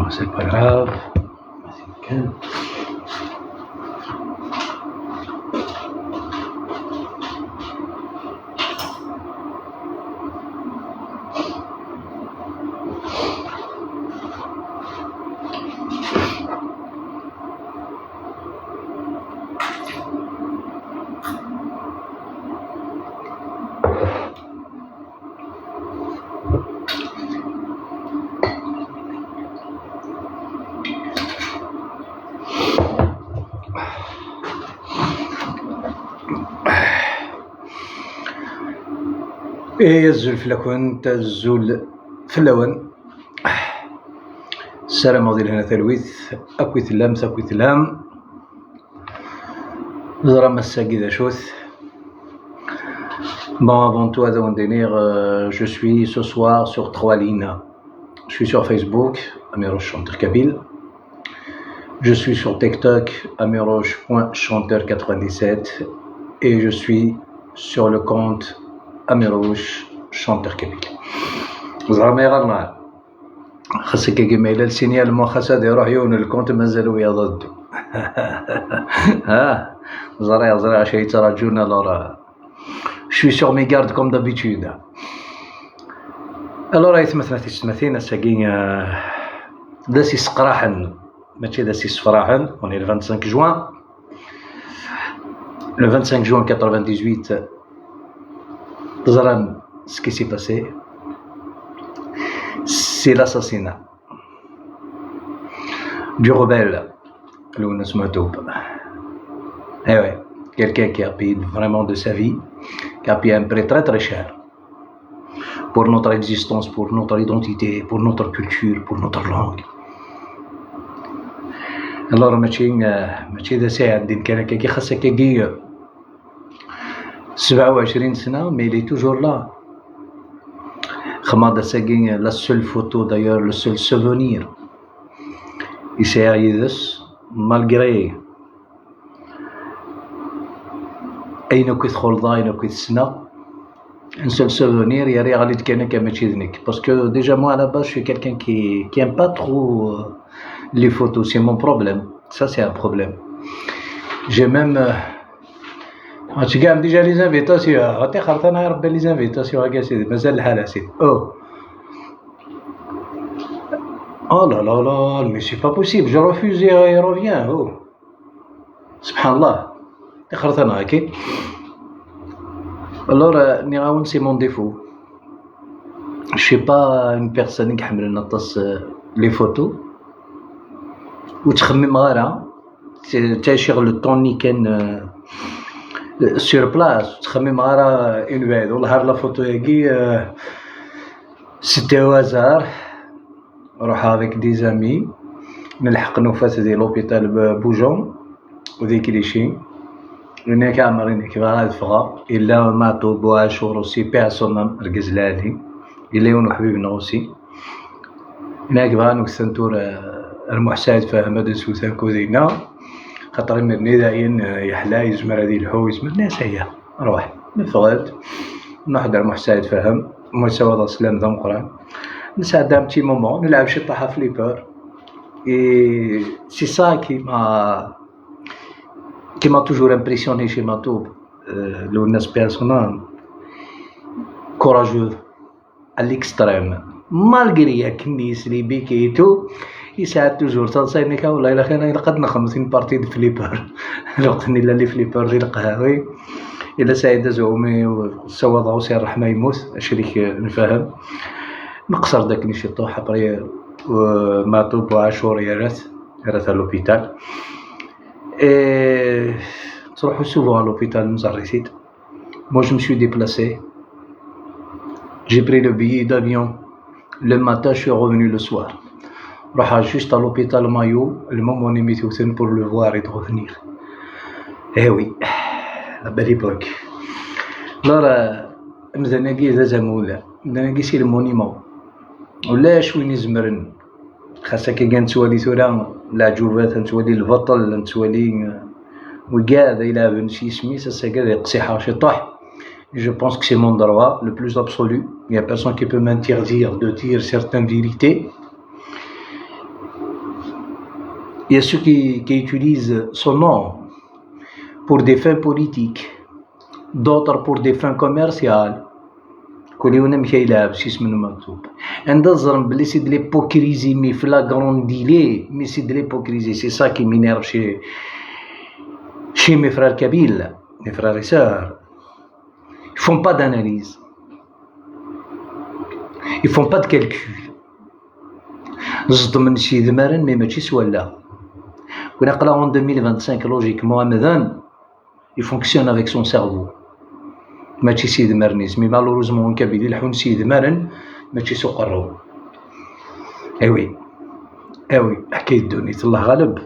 Bon, c'est pas grave. الزول في الأكوان الزول في اللون. السلام عليكم هنا ثلويث أكويت اللام ثكويت اللام زرا مساقي ذا شوث. Bon, avant tout, avant de venir, je suis ce soir sur 3 lignes. Je suis sur Facebook, Amiroche Chanteur Kabyle. Je suis sur TikTok, amiroche.chanteur97. Et je suis sur le compte Amiroche Chanteur Kabyle. زعما يغنى خاصك كيما إلا السينيال المخصص يروح يون الكونت مازالوا يضدوا. ها زرا شي تراجونا لورا. Je suis sur mes gardes comme d'habitude. Alors يتمثلين الساقين داسي سقراحا ماشي داسي صفراحا. On est le 25 juin. Le 25 juin 98 زرا ce qui s'est passé. C'est l'assassinat du rebelle Lounes Matoub. Eh ouais, quelqu'un qui a payé vraiment de sa vie, qui a payé un prix très très cher pour notre existence, pour notre identité, pour notre culture, pour notre langue. Alors ماشي ذا ساعة الدين كان كي خاصك كي 27 سنة mais il est toujours là. Khamada Seguin, la seule photo d'ailleurs, le seul souvenir. Il s'est arrivé malgré un seul souvenir, il y a rien qui parce que déjà moi à la base je suis quelqu'un qui aime pas trop les photos, c'est mon problème. Ça c'est un problème. J'ai même هادشي كاع ديجا لي زانفيتاسيون غادي خرط انا ربي لي زانفيتاسيون كاع سيدي مازال الحال اسيدي oh là là là mais c'est pas possible je refuse et reviens سبحان الله خرط انا هاكي alors نيغاون سي مون ديفو je suis pas une personne qui حمل نطس لي فوتو وتخمم غيرها تاشيغ لو طون ني كان sur place تخمم غير une بعيد والله لا فوتو هاكي c'était au hasard نروح avec des amis نلحق نوفات ديال لوبيتال بوجون وذي كليشي هناك عمرين كيف غاد فغا الا ماتو بواشور وسي بيرسون ركزلالي الا يونو حبيبنا اوسي هناك بغا نكسنتور المحساد فهم هذا سوسان كوزينا خاطر مرني داين يحلا يزمر هذه الحويس من الناس هي روح نفغد نحضر محساد فهم مساواه سلام ذا مقران نساعد un petit moment نلعب شي طاحه فليبر et c'est ça qui m'a toujours impressionné chez Matoub le nas personnel courageux à l'extrême malgré كنيس لي بيكيتو يساعد توجور تصاينيكا والله الا خينا قد 50 بارتي د فليبر لقني لا لي فليبر ديال القهاوي الا سعيد زعومي وسواد عوسي الرحمه يموت شريك نفهم نقصر داك نشي طوح بري وماتوب وعاشور يرات لوبيتال اي تروحوا سوفون لوبيتال مزريسيت moi je me suis déplacé j'ai pris le billet d'avion le matin je suis revenu le soir راح juste à l'hôpital Mayo le moment où on est mis pour le voir et de revenir. Eh oui, la belle époque. Alors, مزناقي ذا زمولة مزناقي سي المونيمون ولا شوين يزمرن خاصك كي نتوالي ثورا العجوبات نتوالي البطل نتوالي وكاع ذا يلعب شي سميس الساكا يقصيحة شي طح. Je pense que c'est mon droit le plus absolu. Il n'y a personne qui peut m'interdire de dire certaines vérités. Il y a ceux qui utilisent son nom pour des fins politiques, d'autres pour des fins commerciales. كل يوم مشى يلعب شي اسمه مكتوب عند الزرم بلي سي د ليبوكريزي مي فلاغرون ديلي مي سي د ليبوكريزي سي سا كي مينيرف chez mes frères kabyles, mes frères et sœurs. Ils font pas d'analyse, ils font pas de calcul. زدمن شي ذمرن مي ماشي سوالا كنا قراو en 2025 logiquement Ramadan il fonctionne avec son cerveau ماشي سيد مرنيز مي مالوروزمون كابيلي الحون سيد مرن ماشي سوق الروم ايوي حكاية الدنيا الله غالب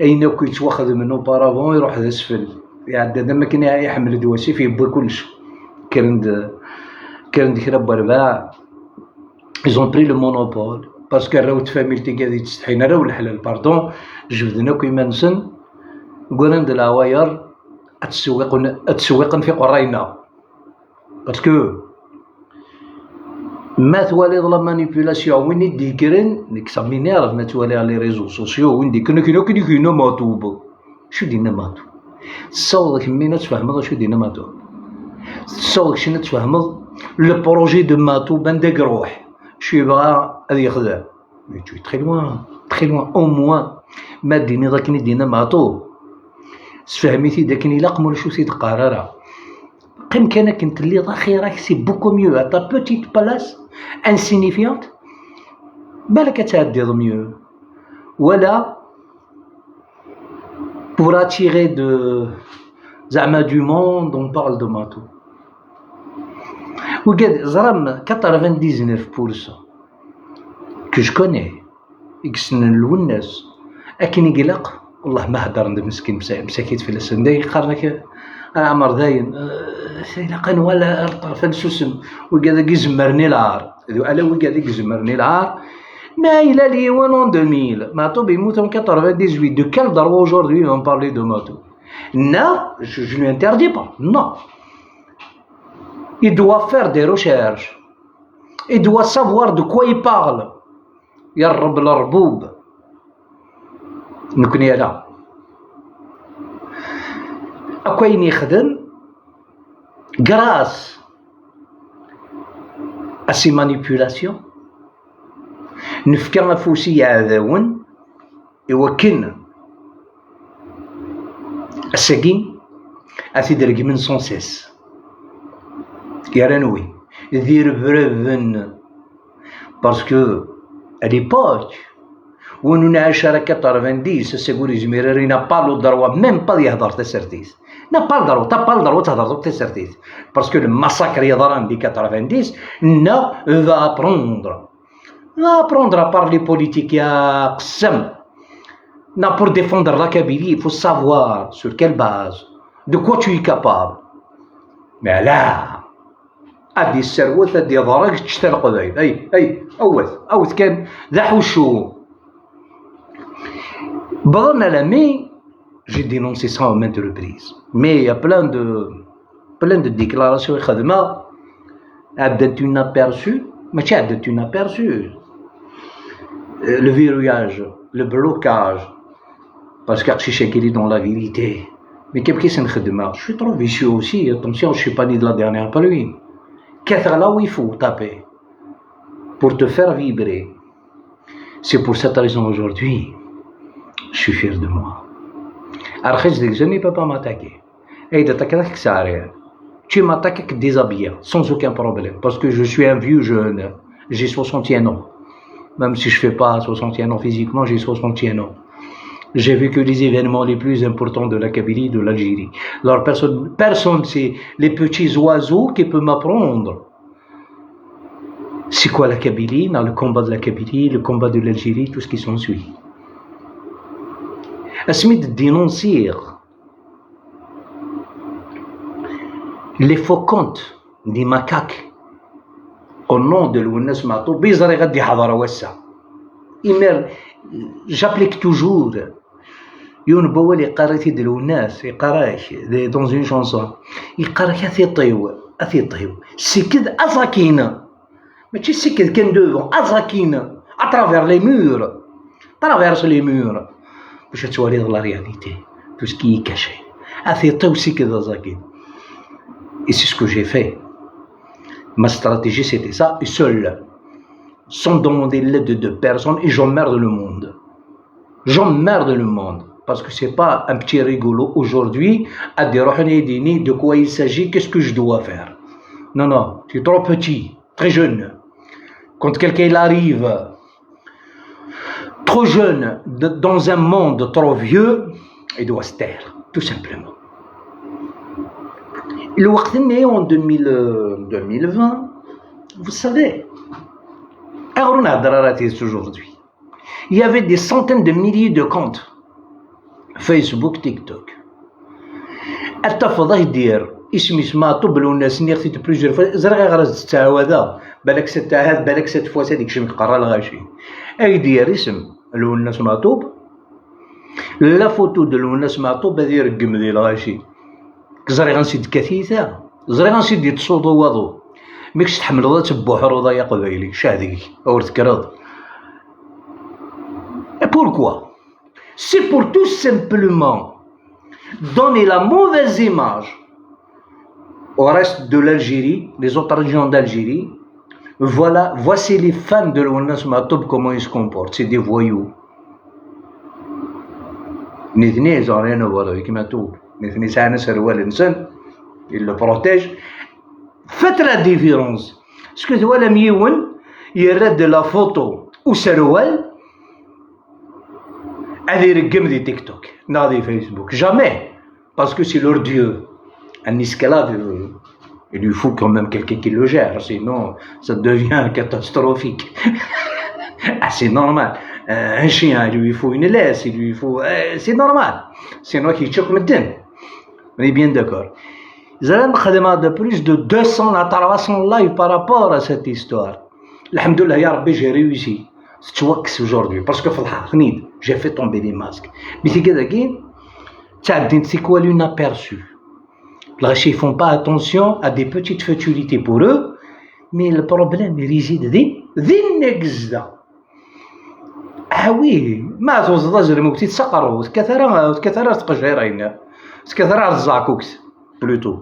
اين كي يتواخذ منه بارافون يروح لاسفل يعدى ما كان يحمل دواسي فيه بوا كلش كان ديك رب رباع ils ont pris le monopole parce que راهو تفاميلتي قاعد تستحينا راهو الحلال باردون جبدنا كيما نسن قولنا د العواير اتسوقن في قرينا باسكو ما توالي لا مانيبيولاسيون وين يديكرن ديك سامي نعرف ما توالي على لي ريزو سوسيو وين ديكنا كاين ماتوب شو دينا ماتوب تصاوضك مينا تفهمض شو دينا ماتوب تصاوضك شنو تفهمض لو بروجي دو ماتوب عندك روح شو يبغى هذا يخدم مي تو تري لوان او موان ما ديني ذاك دينا ماتوب سفهميتي داك نلاقم ولا شو سيد قراره قيم كانك انت اللي ضاخي راك سي بوكو ميو تا بوتيت بلاس انسينيفيونت بالك تعدي ميو ولا pour attirer de زعما du monde on parle de matou وقاد زرام 99% que je connais يكسن الوناس اكن يقلق والله ما هدر عند مسكين مساكيت في السن يقارنك عمر داين لقن ولا فلسوسم وقاعد يزمرني العار الا وقاعد يزمرني العار ما الى لي ون 2000 ماتو بيموت en 98 de quel droit aujourd'hui on parler de Matou non je ne l'interdis pas non il doit faire des recherches il doit savoir de quoi il parle يا الرب الربوب نكون يلا أكوين يخدم grâce à ces manipulations نفكر نفوسي عذاون يوكن الساقين أتدرج من سونسيس يرانوي دير بريفن باسكو à l'époque où nous n'avons 90 سيقول يزمير il n'a pas le droit même pas يهضر تسرتيس n'a pas le droit t'as pas le droit تهضر تسرتيس parce que le massacre يضران دي 90 ne va apprendre à parler politique يا قسم non pour défendre la Kabylie il faut savoir sur quelle base de quoi tu es capable mais là هادي السروات هادي ضرك تشتري القبايل اي اوث كان ذا حوشو بدلنا لامي j'ai dénoncé ça en maintes reprises mais il y a plein de déclarations يخدمها عدت inaperçu ماشي عدت inaperçu le verrouillage le blocage parce que je suis qui dans la vérité mais qu'est-ce que نخدمها je suis trop vicieux aussi attention je suis pas né de la dernière pluie كثر là où il faut taper pour te faire vibrer c'est pour cette raison aujourd'hui je suis fier de moi alors je ne peux pas m'attaquer et d'attaquer ça rien tu m'attaques déshabillé sans aucun problème parce que je suis un vieux jeune j'ai 61 ans même si je fais pas 61 ans physiquement j'ai 61 ans j'ai vécu les événements les plus importants de la Kabylie, de l'Algérie. Alors personne c'est les petits oiseaux qui peuvent m'apprendre. C'est quoi la Kabylie? Dans le combat de la Kabylie, le combat de l'Algérie, tout ce qui s'ensuit. Asmi de dénoncer les faux comptes des macaques au nom de l'Ounas Matou, bizarre غادي حضر وسع. J'applique toujours يون بوالي قريتي دلو الناس يقراش dans une chanson يقراك اثي طيو سكد ازاكينا ماشي سكد كان دوفون ازاكينا à travers les murs traverse les murs باش توالي لا رياليتي tout ce qui est caché. C'est aussi que dans un game. Et c'est ce que j'ai fait. Ma stratégie c'était ça, et seul, sans demander l'aide de personne, et j'emmerde le monde. J'emmerde le monde. Parce que c'est pas un petit rigolo aujourd'hui à dire de quoi il s'agit, qu'est-ce que je dois faire. Non, non, tu es trop petit, très jeune. Quand quelqu'un arrive trop jeune dans un monde trop vieux, il doit se taire, tout simplement. Le Waqtini en 2020, vous savez, aujourd'hui, il y avait des centaines de milliers de comptes Facebook, TikTok. التفضل يدير اسمي سمعتو بالناس اللي خديت بلوزيور فوا زرا غير التعاوذه بالك ستة بالك 6 فوا هذيك شي مقرا الغاشي يدير اسم الناس معطوب لا فوتو ديال الناس معطوب هذه يرقم ديال الغاشي زري غنسيد كثيثه زري غنسيد يتصودو واضو ماكش تحمل ولا تبو حروضه يا قبايلي شاديك او تكرض. Pourquoi? C'est pour tout simplement donner la mauvaise image au reste de l'Algérie, les autres régions d'Algérie. Voilà, voici les fans de l'ONAS Matoub, comment ils se comportent. C'est des voyous. Nithni, ils n'ont rien à voir avec Matoub. Nithni, c'est un serwal insan. Il le protège. Faites la différence. Parce que tu vois, la mioun, il rate de la photo ou serwal. هذا يرقم دي تيك توك ناضي فيسبوك jamais parce que c'est leur dieu. Un esclave il lui faut quand même quelqu'un qui le gère sinon ça devient catastrophique. Ah, c'est normal. Un chien il lui faut une laisse il lui faut c'est normal sinon qu'il choque مدن. On est bien d'accord. زعما خدمة de plus de 200 à 300 live par rapport à cette histoire. Alhamdoulilah ya Rabbi j'ai réussi. تتوكس aujourd'hui parce que في الحقيقة j'ai fait tomber les masques. Mais c'est كذاكي تعدين c'est quoi l'inaperçu. Ils font pas attention à des petites futilités pour eux, mais le problème il réside ذي النكزة. Ah oui, ما توصل مكتي تسقروا كثرة تقجيرين كثرة الزاكوكس plutôt.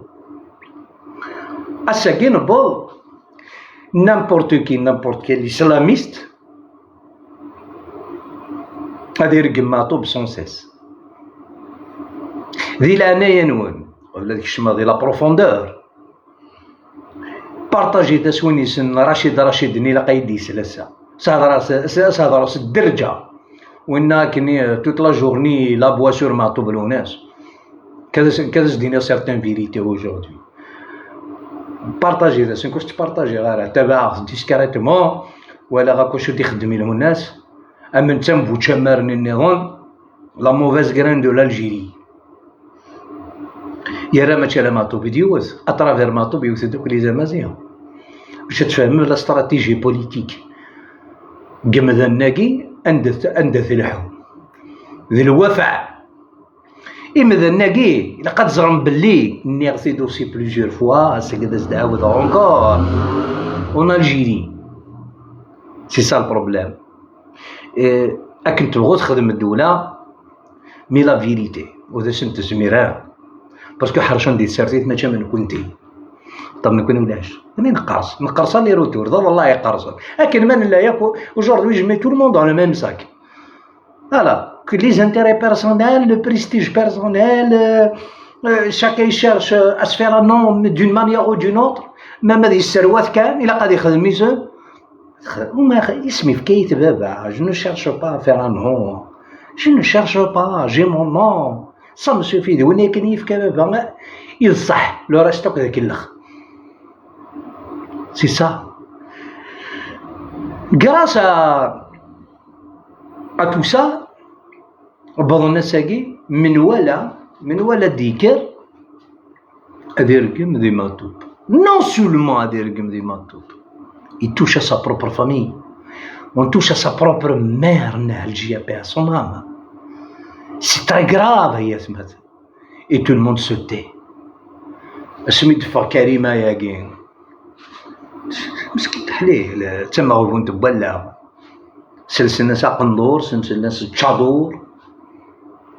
الساكين بول n'importe quel islamiste هذا يرقم معطوب سون سيس ذي العناية نون ولا ديك الشما ديال لا بروفوندور بارطاجي تسوينيس رشيد نيلا قايدي سلاسة ساد راس الدرجة وين كني توت لا جورني لا بواسور معطوب لوناس كذا دينا سيرتان فيريتي اوجوردي بارطاجي تسوين كوش تبارطاجي غير تبع ديسكريتمون ولا غاكوش تخدمي لهم الناس أمن تنبو تشمرني النظام لا موفيز غران دو l'Algérie. يرى ما تشالا ماطوب يديوز أطرافير ماطوب يوث دوك لي زامازيان باش تفهم لا استراتيجي بوليتيك قمذا الناقي أندث الحو ذي الوفع إمذا الناقي لقد زرم باللي ني غسي دوسي بليزيور فوا سكدا زدعاود أونكور أون ألجيري سي سا البروبليم. أكن تبغو تخدم الدولة مي لا فيريتي وذا سنت زميراه باسكو حرشان دي سارتيت ماشي من كنتي طب نكون ولاش انا نقرص لي روتور ضل الله يقرص لكن من لا ياكو aujourd'hui je mets tout le monde dans le même sac voilà que les intérêts personnels le prestige personnel chacun cherche à se faire un nom d'une manière ou d'une autre même هذه السروات كان الا قاعد يخدم يسو وما اسمي في كيت بابا je ne cherche pas à faire un nom je ne cherche pas j'ai mon nom ça me suffit وين كان يفكى بابا يصح لو رستوك ذاك الاخ c'est ça grâce à tout ça بعض الناس هاكي من ولا ديكر هذا يرقم ذي ماتوب non seulement هذا يرقم ذي ماتوب il touche à sa propre famille on touche à sa propre mère نهلجية بها son âme c'est très grave هي ثمات et tout le monde se tait اسمي دفع كريمة ياكين مسكين تحليه تما غبون تبلا سلسلنا ساق النور سلسلنا تشادور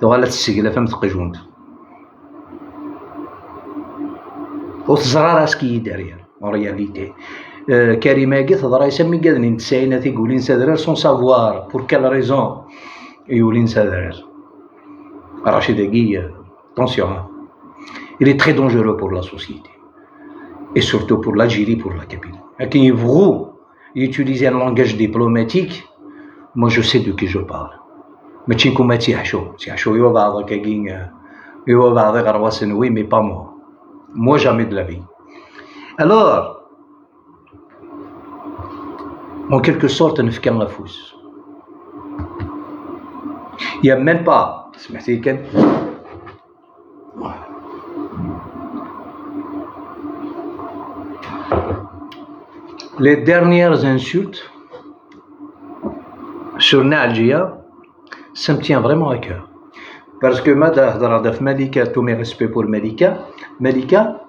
تغلط السقلة فهمت قجونت وتزرع راسكي دارير en réalité كريمة قالت هضرة يسمي قادني نتساينات يقولين سادرير سون سافوار pour quelle raison يقولين سادرير Rachid Guy, attention, hein. Il est très dangereux pour la société et surtout pour l'Algérie, pour la Kabylie. Et vous utilisez un langage diplomatique, moi je sais de qui je parle. Mais tu comme tu hacho, il va avoir quelqu'un, il va avoir garwasen oui, mais pas moi. Moi jamais de la vie. Alors, en quelque sorte, on fait la fousse. Il n'y a même pas. سمعتي كان les dernières insultes sur Nadia, ça me tient vraiment à cœur. Parce que Malika, tous mes respects pour Malika,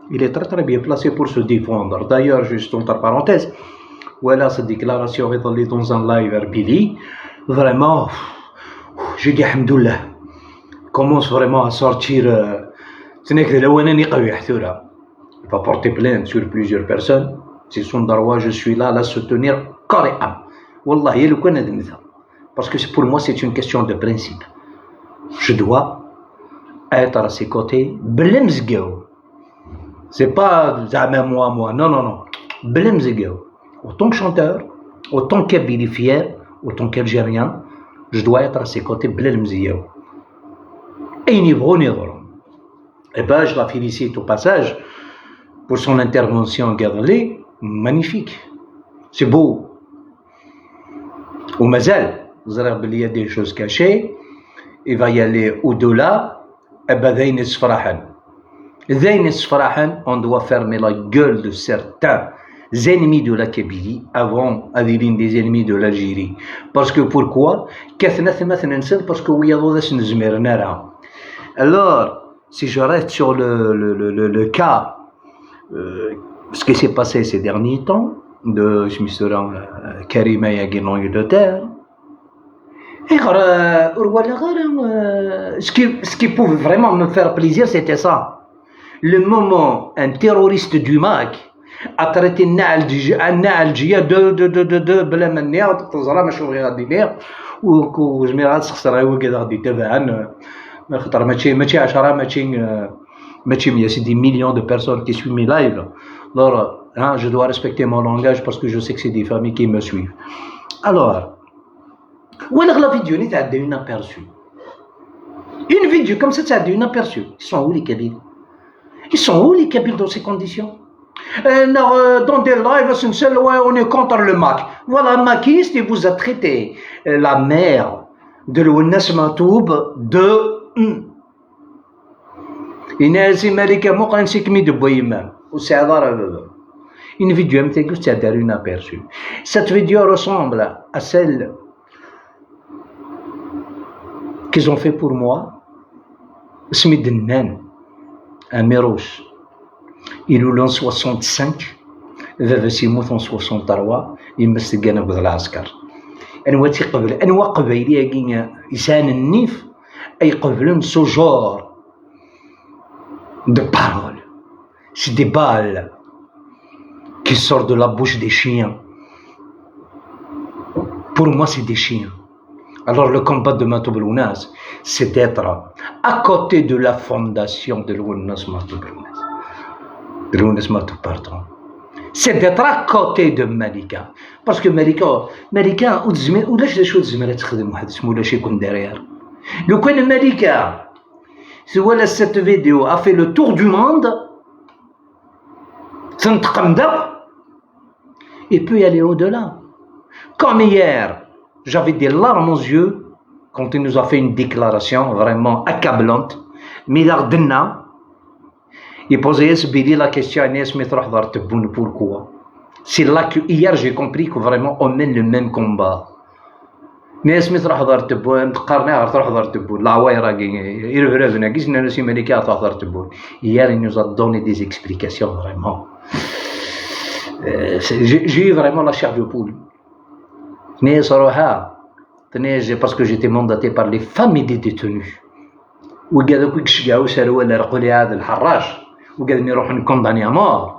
il est très très bien placé pour se défendre. D'ailleurs, juste entre parenthèses, voilà sa déclaration est dans un live à Billy. Vraiment, j'ai dit alhamdoulilah. Commence vraiment à sortir. Ce n'est que là où on est qawi حثورة. Il va porter plainte sur plusieurs personnes. C'est son droit, je suis là à la soutenir carrément. Wallah, il y a le coin de ça. Parce que pour moi, c'est une question de principe. Je dois être à ses côtés. Blemzgao. C'est pas moi. Non. Blemzgao. Autant que chanteur, autant qu'Abili fier, autant qu'Algérien, je dois être à ses côtés. Blemzgao. Et ben, je la félicite au passage pour son intervention Gadali, magnifique, c'est beau. Ou Mazel, il y a des choses cachées, il va y aller au-delà, et ben, on doit fermer la gueule de certains ennemis de la Kabylie avant d'être des ennemis de l'Algérie. Parce que pourquoi? Parce que oui, alors, si je reste sur le cas, ce qui s'est passé ces derniers temps, de Karima Yagin en Angleterre, ce qui pouvait vraiment me faire plaisir, c'était ça. Le moment un terroriste du MAC a traité Nalgia de بلا ما نيا تزرع ما شغل غادي يدير وجميع تخسر هو كذا غادي تبعا خاطر ماشي 10 ماشي 100 c'est des millions de personnes qui suivent mes lives. Alors je dois respecter mon langage parce que je sais que c'est des familles qui me suivent. Alors la vidéo n'est pas inaperçue. Une vidéo comme ça, ça a inaperçue. Ils sont où les Kabyles? Ils sont où les Kabyles dans ces conditions? Dans des lives, on est contre le MAC. Voilà, un maquiste, il vous a traité la mère de l'Ounas Matoub de. Inès Malika Mokran Sikmi de Boyimam. Une vidéo, ça a inaperçue. Cette vidéo ressemble à celle qu'ils ont fait pour moi. Smidnan, un Mérouche. Il est en 65, ذا سيموت en 63 يمسكنا بالعسكر. أنوا تيقبل أنوا قبايلية كينا إنسان النيف أي قبلن ce genre de paroles. C'est des balles qui sortent de la bouche des chiens. Pour moi, c'est des chiens. Alors le combat de Matoub Lounas, c'est d'être à côté de la fondation de Lounas Matoub Lounas. Lounas Matoub, pardon. C'est d'être à côté de Malika. Parce que Malika, ولاش des choses زميلة تخدم واحد اسمه ولاش يكون derrière. لو كان مالكا سوالا cette vidéo a fait le tour du monde, تنتقم دا, il peut y aller au-delà. Comme hier, j'avais des larmes aux yeux quand il nous a fait une déclaration vraiment accablante. Milardena, il posait la question à Nies Mitroh Darteboun, pourquoi? C'est là que hier j'ai compris que vraiment on mène le même combat. Nies Mitroh Darteboun, Qarna Artroh Darteboun, la Waïra Guinée, il revenait, qu'est-ce que nous Malika Darteboun. Hier il nous a donné des explications vraiment. J'ai eu vraiment la chair de poule. Parce que j'étais mandaté par les familles des détenus. وقال دوك يكشكاو سروال رقولي هذا الحراش وقال نروح نكونداني مور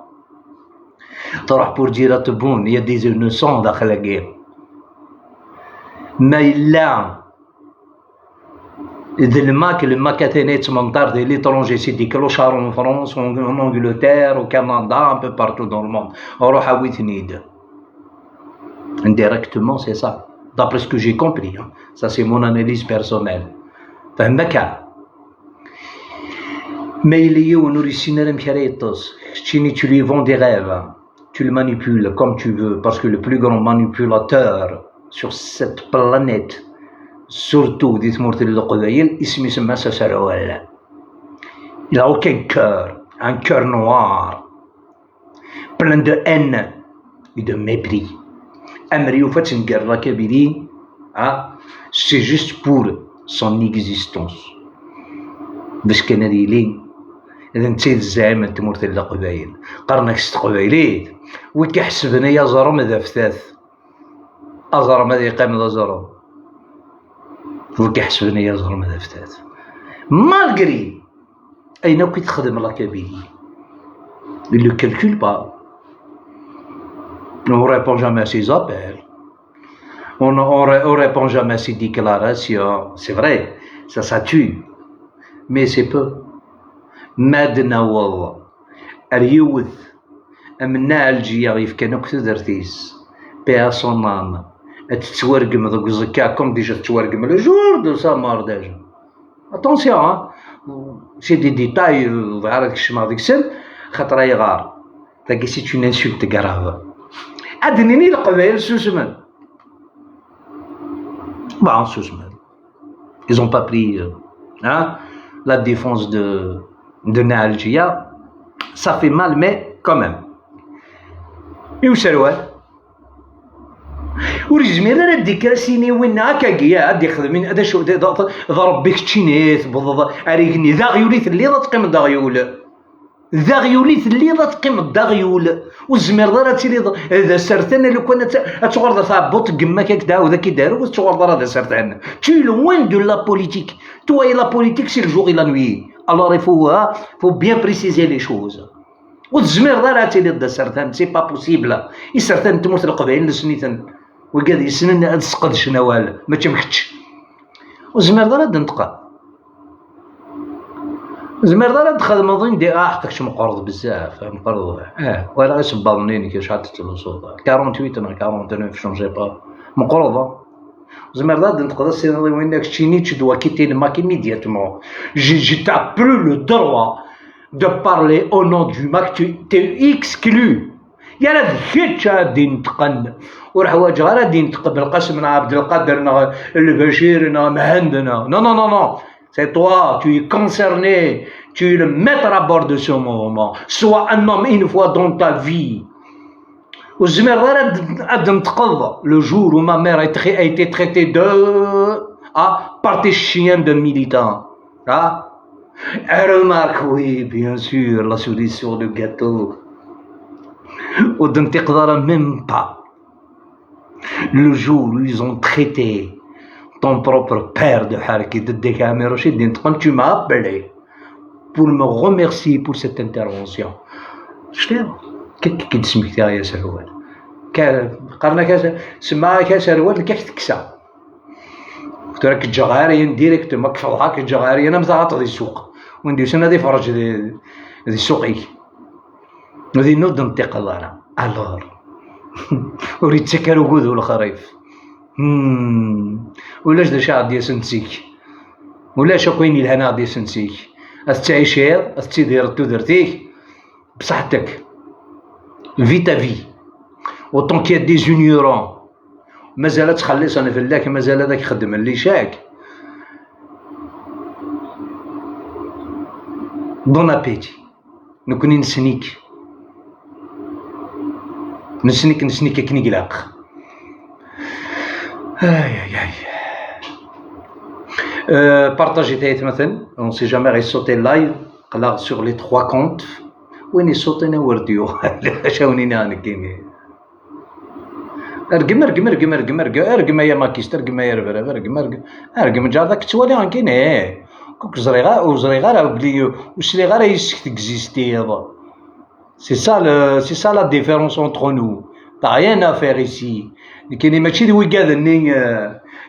تروح بور جيرا تبون يا دي زونوسون داخل الكير ما إلا إذا الماك كاتينيت منطار دي ليترونجي سيدي كلوشار en France en Angleterre au Canada un peu partout dans le monde روح ويتنيد indirectement c'est ça d'après ce que j'ai compris hein. Ça c'est mon analyse personnelle فهمك mais il y a un originaire mkaritos chini tu lui vends des rêves tu le manipules comme tu veux parce que le plus grand manipulateur sur cette planète surtout dit Mourtel Qadaïl ismi semma Saroual il n'a aucun cœur un cœur noir plein de haine et de mépris Amri ou fait une guerre kabili c'est juste pour son existence باش كان هذه لي اذا نتي الزعيم انت مرتل قبايل قرنك ست قبايليت وكيحسبنا يا زرم ذا فتاث ازرم هذا يقام ذا زرم وكيحسبنا يا زرم ذا فتاث مالغري اين كي تخدم لا كابيلي il ne calcule pas on répond jamais à ses appels on répond jamais à ses déclarations c'est vrai ça tue mais c'est peu مادنا والله اليوث امنا الجيه غيف كانوا كثرتيس بها صنان تتورقم ذوك زكاكم ديجا تتورقم لو جور دو سا مار ديجا اتونسيون سي دي ديتاي ظهر ديك الشمع ديك السن خاطر يغار تاكي سي اون انسولت كراف ادنيني القبائل سوسمان bon سوسمان ils ont pas pris la défense de Nalgia, ça fait mal, mais quand même. Et où c'est le ورجمي راه ديك سيني وين هكا قياد يخدمين هذا شو ضرب بك تشينيت اريكني ذا غيوليت اللي تقيم الدغيول ذا غيوليت اللي تقيم الدغيول والزمير دار تيلي هذا سرتان لو كان تغرد تاع بوط كماك هكذا وذاك يدارو تغرد هذا سرتان tu loin de la politique toi et la politique c'est le jour et la nuit alors il faut bien préciser les choses والزمير دار تيلي هذا سرتان سي با بوسيبل سرتان تموت القبائل سنيتن وقال يسنن هاد السقد شنوال ما تمكتش وزمير دار نطقه زمير دار تخدم ظن دي حقك مقرض بزاف مقرض ولا سبالنيني كي شحال الصوت 48 انا 49 شونجي با مقرضه زمير دار نطقه سي وينك تشيني تدوا كيتي الماك immédiatement j'ai plus le droit de parler au nom du MAC tu t'es exclu يا لا ذكيت غادي نتقن والحوايج غادي نتقبل القسم عبد القادر البشير مهندنا نو نو نو نو c'est toi tu es concerné tu es le maître à bord de ce mouvement sois un homme une fois dans ta vie والزمير غادي نتقضى le jour où ma mère a été traitée de par tes chiens de militants remarque oui bien sûr la cerise sur le gâteau ودنتقدر même pas le jour où ils ont traité ton propre père de حركة الدكامير رشيد دين tu m'as appelé pour me remercier pour cette intervention شتي كي تسميك يا سروال قرنا كاس سما كاس سروال كيف تكسا قلت لك الجغاريين ديريكت ما كفضحك الجغاريين انا متعاطى دي السوق وندير سنه دي فرج دي سوقي هذه نود انتقل انا الور وريد تسكر وجود الخريف ولاش دا شعب ديال سنتيك ولاش كاين الهنا ديال سنتيك تعيش هير تدير درتيك بصحتك فيتا في اوطون كي دي جونيورون مازال تخلص انا فلاك مازال هذاك يخدم اللي شاك بون ابيتي نكوني نسنيك نسنيك كنقلاق partagez تايت مثلا on sait jamais يصوتي لايف قلا sur les 3 comptes وين يصوتنا ورديو شاونينا انا كيمي ارقم يا ماكيست ارقم يا ربرا ارقم جا داك توالي كاين كوك زريغا راه بلي وشريغا راه يسك تكزيستي. C'est ça la différence entre nous. T'as rien à faire ici. كاين ماشي ذوي قاذني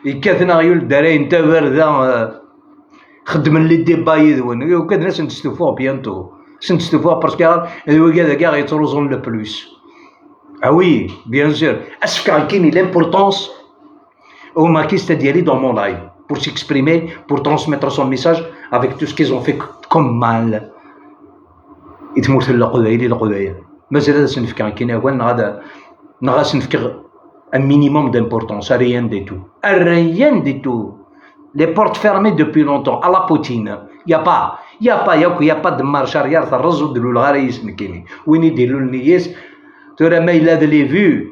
يكاثنا يول داري انت بردا خدم لي ديباي ذون وكاد ناس نستوفوا بيانتو نستوفوا باسكو ذوي قاذا كاع يتروزون لو بلوس. Ah oui, bien sûr. Est-ce qu'il y a l'importance au maquiste d'y aller dans mon live pour s'exprimer, pour transmettre son message avec tout ce qu'ils ont fait comme mal. يتموت القبائل مازال هذا سنفكر كاين غدا سنفكر un minimum d'importance, rien du tout. Rien du tout. Les portes fermées depuis longtemps, à la Poutine. Il y a pas de marche arrière, ça résout de l'ulgharis مكيني. وين يديروا النياس ترى ما إلا les vues.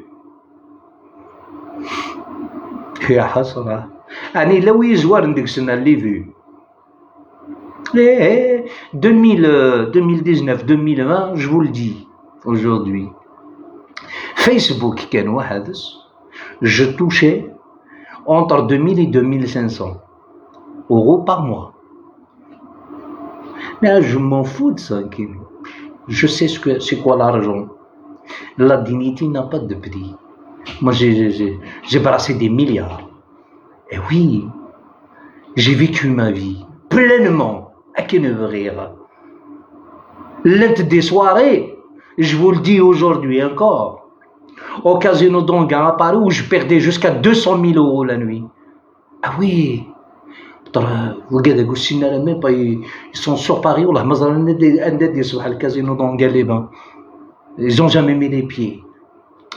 يا حسرة. أنا لو يزوار نديك السنة اللي vues. 2019, 2020, je vous le dis aujourd'hui. Facebook كان واحد je touchais entre 2000 et 2500 euros par mois. Mais je m'en fous de ça. Je sais c'est quoi l'argent. La dignité n'a pas de prix. Moi, j'ai brassé des milliards. Et oui, j'ai vécu ma vie pleinement. À qui ne veut rire. L'un des soirées, je vous le dis aujourd'hui encore, au casino d'Ongan à Paris où je perdais jusqu'à 200 000 euros la nuit. Ah oui, regardez, même pas, ils sont sur Paris, le casino d'Ongan les bains. Ils n'ont jamais mis les pieds.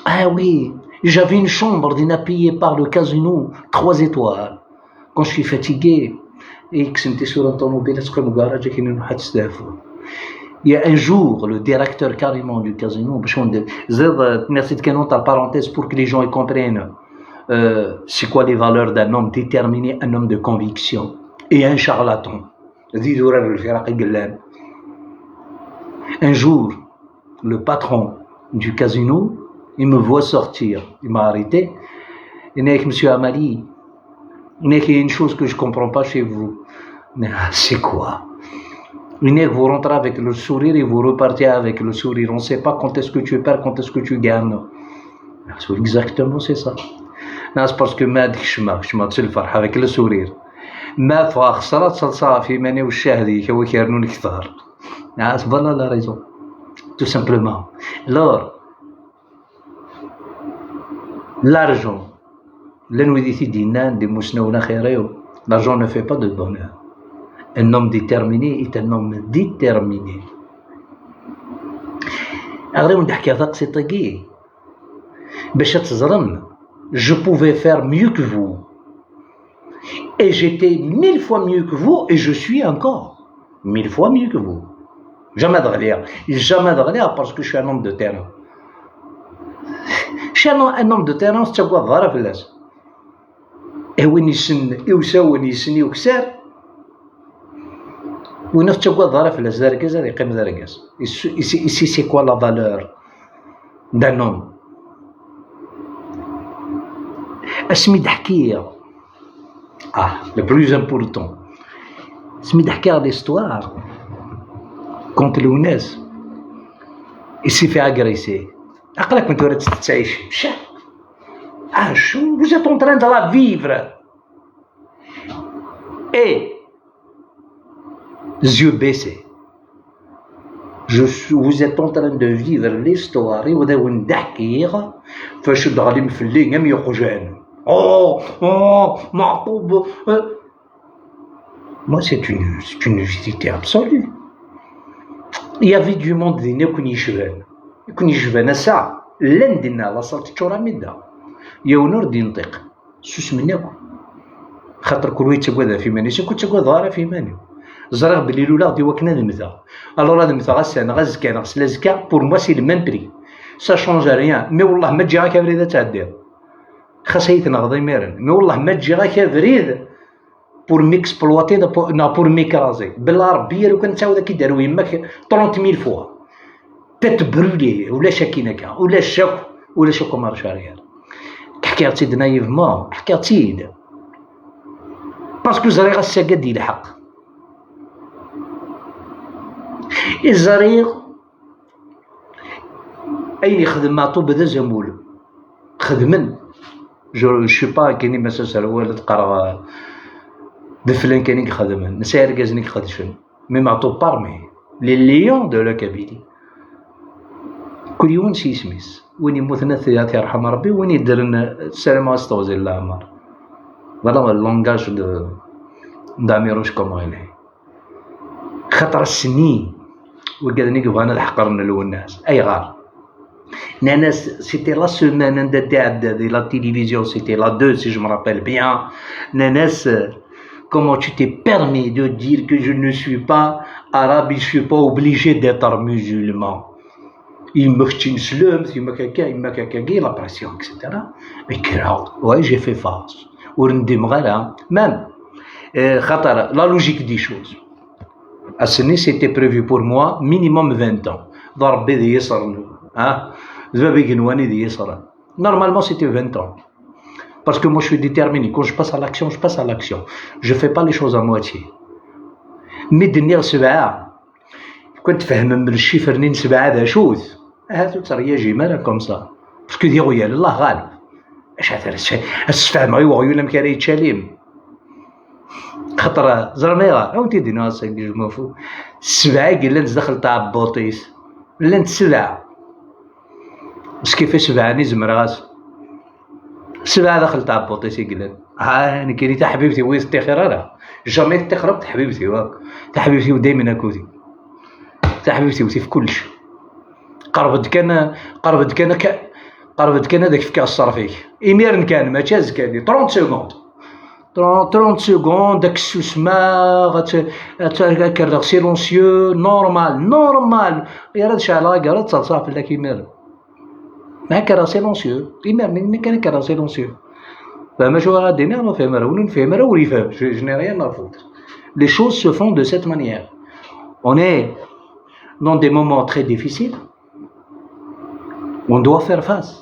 Ah oui, j'avais une chambre payée par le casino 3 étoiles. Quand je suis fatigué, et que c'était sur un automobile, il y a un jour, le directeur carrément du casino, merci de canon ta parenthèse pour que les gens comprennent c'est quoi les valeurs d'un homme déterminé, un homme de conviction et un charlatan. Un jour, le patron du casino, il me voit sortir, il m'a arrêté. Il dit, monsieur Amali, il y a une chose que je ne comprends pas chez vous. C'est quoi? Vous rentrez avec le sourire et vous repartez avec le sourire. On ne sait pas quand est-ce que tu perds, quand est-ce que tu gagnes. Exactement, c'est ça. C'est parce que je me avec le sourire. ما خسرت صافي ماني والشاهدي هو كيرنون كثار. Voilà la raison. Tout simplement. Alors, l'argent. L'argent ne fait pas de bonheur. Un homme déterminé est un homme déterminé. Je pouvais faire mieux que vous. Et j'étais 1000 fois mieux que vous et je suis encore 1000 fois mieux que vous. Jamais de rien parce que je suis un homme de terrain. Je suis un homme de terrain, c'est quoi ضارة في الناس. وين يسن وين يسن يكسر وين تشقوا ضارة في الناس داركاز هذا يقيم داركاز. Ici c'est quoi la valeur d'un homme. اسمي ضحكية. Le plus important. اسمي ضحكية l'histoire. Quand Lounes il s'est fait agresser. عقلك من تورد تعيش vous êtes en train de la vivre et yeux baissés vous êtes en train de vivre l'histoire وذا ونضحكيغ فاش غادي مفلي غير يخرجان معطوب. Moi c'est une vérité absolue. Il y avait du monde اللي يكون يشبان الساعة لن دينا لاصلت تشورا مدا يونور دي نطيق سوس منكم خاطر كل ويت تقوى في ماني كنت تقوى ظاهرة في ماني زرق بلي لولا دي وكنا نمذا الوغ هذا مثلا غسان غزكا غسلا زكا بور موا سي الميم بري سا شونج ريان مي والله ما تجي غا كافريد تعدير خاص يتنغض يميرن مي والله ما تجي غا كافريد بور ميكسبلواتي بور ميكرازي بالله ربي لو كان تعاود كي داروا يماك 30000 فوا تت برولي ولا شاكينكا ولا شاكو مارش اريير حكيتي نايفمون حكيتي باسكو زريغ الساقد يلحق الزريق أين يخدم مع طوب هذا زمول خدمن جو با كاينين مثلا سروال تقرا دفلان كاينين يخدمن نساير كازنيك خدشن مي مع طوب بارمي لي ليون دو لا كابيلي كل يوم شي سميس وين يموت ناس يرحم ربي وين يدرن السلام استوزي الله عمر فوالا اللونغاج داميروش كومون خطر السنين وقالني بغانا الحقرن الناس اي غار ناناس سيتي لا سيمانه دي لا تيليفزيون سيتي لا 2 si je me rappelle bien ناناس comment tu t'es permis de dire que je ne suis pas arabe, je suis pas obligé d'être musulman. Il me tient il m'a caqué la pression, etc. Mais grave, ouais, j'ai fait face. Même, la logique des choses. À ce moment, c'était prévu pour moi minimum 20 ans. Normalement, c'était 20 ans. Parce que moi, je suis déterminé. Quand je passe à l'action, je passe à l'action. Je ne fais pas les choses à moitié. Mais dernière سبعة كنت فهم من الشيفر نين سبعة هذا شوز هاتو تريا جمالة كوم سا باسكو ديرو يا الله غالب اش هذا السفهم غير وغيولا مكان يتشاليم خطرة زرميغا او انتي دينا ساكي جمافو سبعة قال لنت دخل تاع بوطيس لنت سبعة بس كيفاش سبعة نزم راس سبعة دخل تاع بوطيس قال انا كايني تاع حبيبتي وين تخير انا جامي تخربت حبيبتي واك تاع حبيبتي ودايما هكودي تاع حبيبتي وتي في كلش قربت كان داك في كاس فيك ايمير كان ما تشاز كان 30 سكوند 30 سكوند داك السوسمه كرر سيلونسيو نورمال يا راه شعلا قالت تصافي لك ايمير ما كرر سيلونسيو ايمير من كان كرر سيلونسيو فما شو غادي نعرف نفهم راه وريفهم je n'ai rien à foutre. Les choses se font de cette manière. On est dans des moments très difficiles. On doit faire face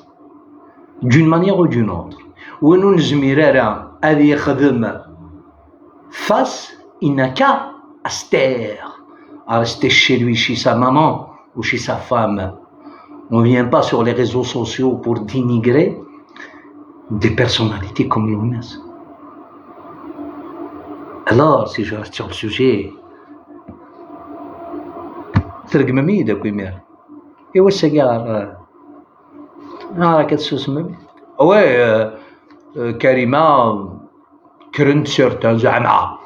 d'une manière ou d'une autre. وين نزميرارا هذه يخدم face, il n'a qu'à se taire, à rester chez lui, chez sa maman ou chez sa femme. On ne vient pas sur les réseaux sociaux pour dénigrer des personnalités comme Younes. Alors, si je reste sur le sujet, ترقم ميدا كويمير إيوا السيارة راه كتسوسم وي كريمة كرنت سيرتان زعما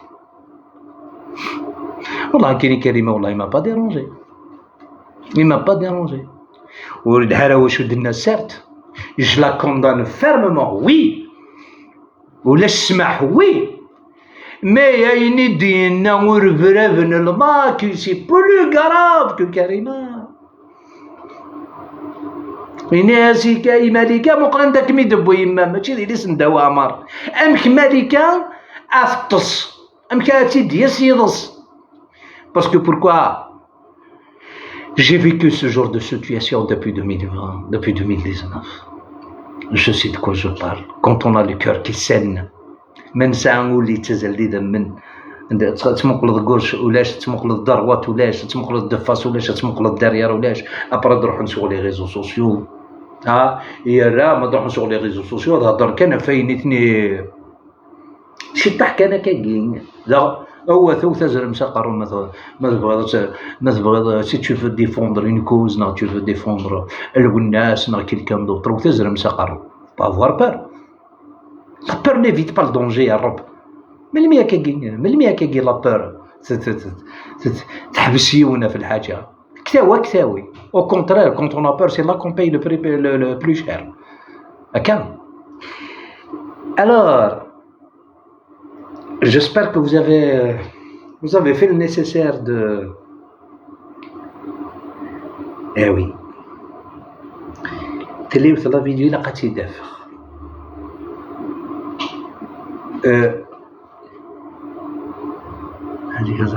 والله كاين كريمة والله ما با ديرونجي ورد هذا واش ود الناس سيرت je la condamne fermement oui ولا السماح oui mais يايني دينا ورفرفن الماك سي بلو غراف كو كريمة يناسي كاي مالكة مقرن داك ميدبو يما ماشي ديالي سنداو عمر امك مالكة افطس امك هاتي دياس يضس باسكو pourquoi j'ai vécu ce genre de situation depuis 2020 depuis 2019 je sais de quoi je parle quand on a le cœur qui saigne من ساعة نولي تزليدا من تمقلط قرش ولاش تمقلط دروات ولاش تمقلط دفاس ولاش تمقلط دريار ولاش ابرا نروحو نسوق لي ريزو سوسيو يا لا ما نروحو نسوق لي ريزو سوسيو هضر كان فاينتني شي طاح كان كاين لا هو ثوث زرم سقر ما تبغى سي tu veux défendre une cause non tu veux défendre الناس non quelqu'un d'autre ثوث زرم سقر pas avoir peur. La peur n'évite pas le danger يا رب من المية كاين لا بور تحبسيونا في الحاجة كتاوي au contraire quand on a peur c'est là qu'on paye le prix le plus cher هكا. Alors j'espère que vous avez fait le nécessaire de oui تليوت لا فيديو لقيتي دافع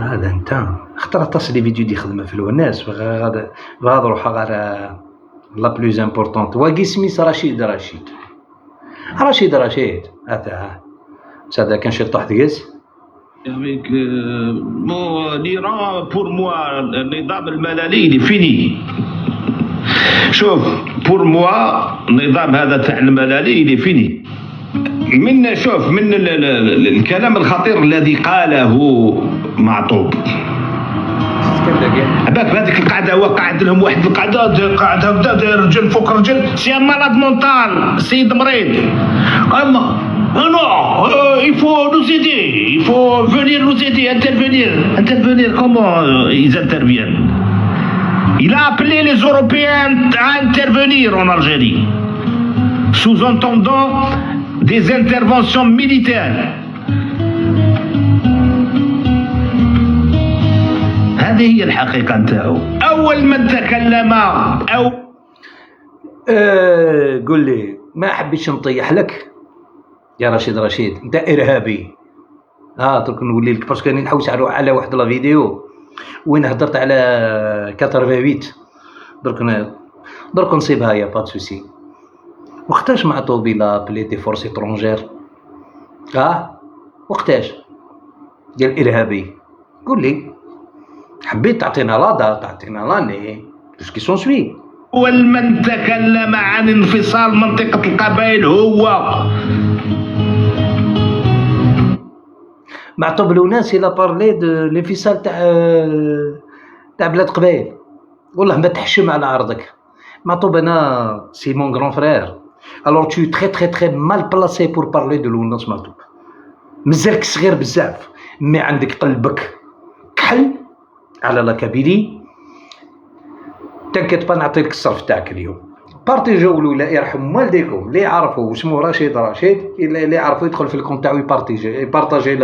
هذا انت اختار تصلي فيديو دي خدمه في الوناس غادا روحها غير لا بلوز امبورطونط واقي سميس رشيد هذا كان شي طاح دقيس Avec l'Iran, pour moi, النظام المللي اللي فيني. شوف pour moi النظام هذا تاع المللي اللي فيني. من الكلام الخطير الذي قاله معطوب. باك بهذيك القعده هو قاعد لهم واحد القعده قاعد هكذا رجل فوق رجل سي مالاد مونتال سيد مريض. اما non, il faut nous aider, il faut venir nous aider, intervenir, comment ils interviennent. Il a appelé les Européens à intervenir en Algérie, sous-entendant des interventions militaires. هذه هي الحقيقة نتاعو. أول من تكلم قل لي ما حبيتش نطيح لك يا رشيد انت ارهابي. درك نولي لك باسكو راني نحوس على واحد لا فيديو وين هضرت على 88 درك نصيبها يا با سوسي. وقتاش معطوب الى بلي دي فورس اترونجير وقتاش ديال ارهابي؟ قول لي حبيت تعطينا لادا تعطينا لاني كي سون سوي. أول من تكلم عن انفصال منطقة القبائل هو معطوب لوناس الى بارلي دو الانفصال تاع بلاد قبائل. والله ما تحشم على عرضك معطوب. انا سي مون غران فرير الوغ تو تري مال بلاسي بور بارلي دو لوناس معطوب. مازالك صغير بزاف مي عندك قلبك كحل على لا كابيلي. تنكت با نعطيك الصرف تاعك اليوم. بارتيجيو ولا يرحم والديكم اللي يعرفوا اسمه رشيد اللي يعرفوا يدخل في الكونت تاعو يبارطاجي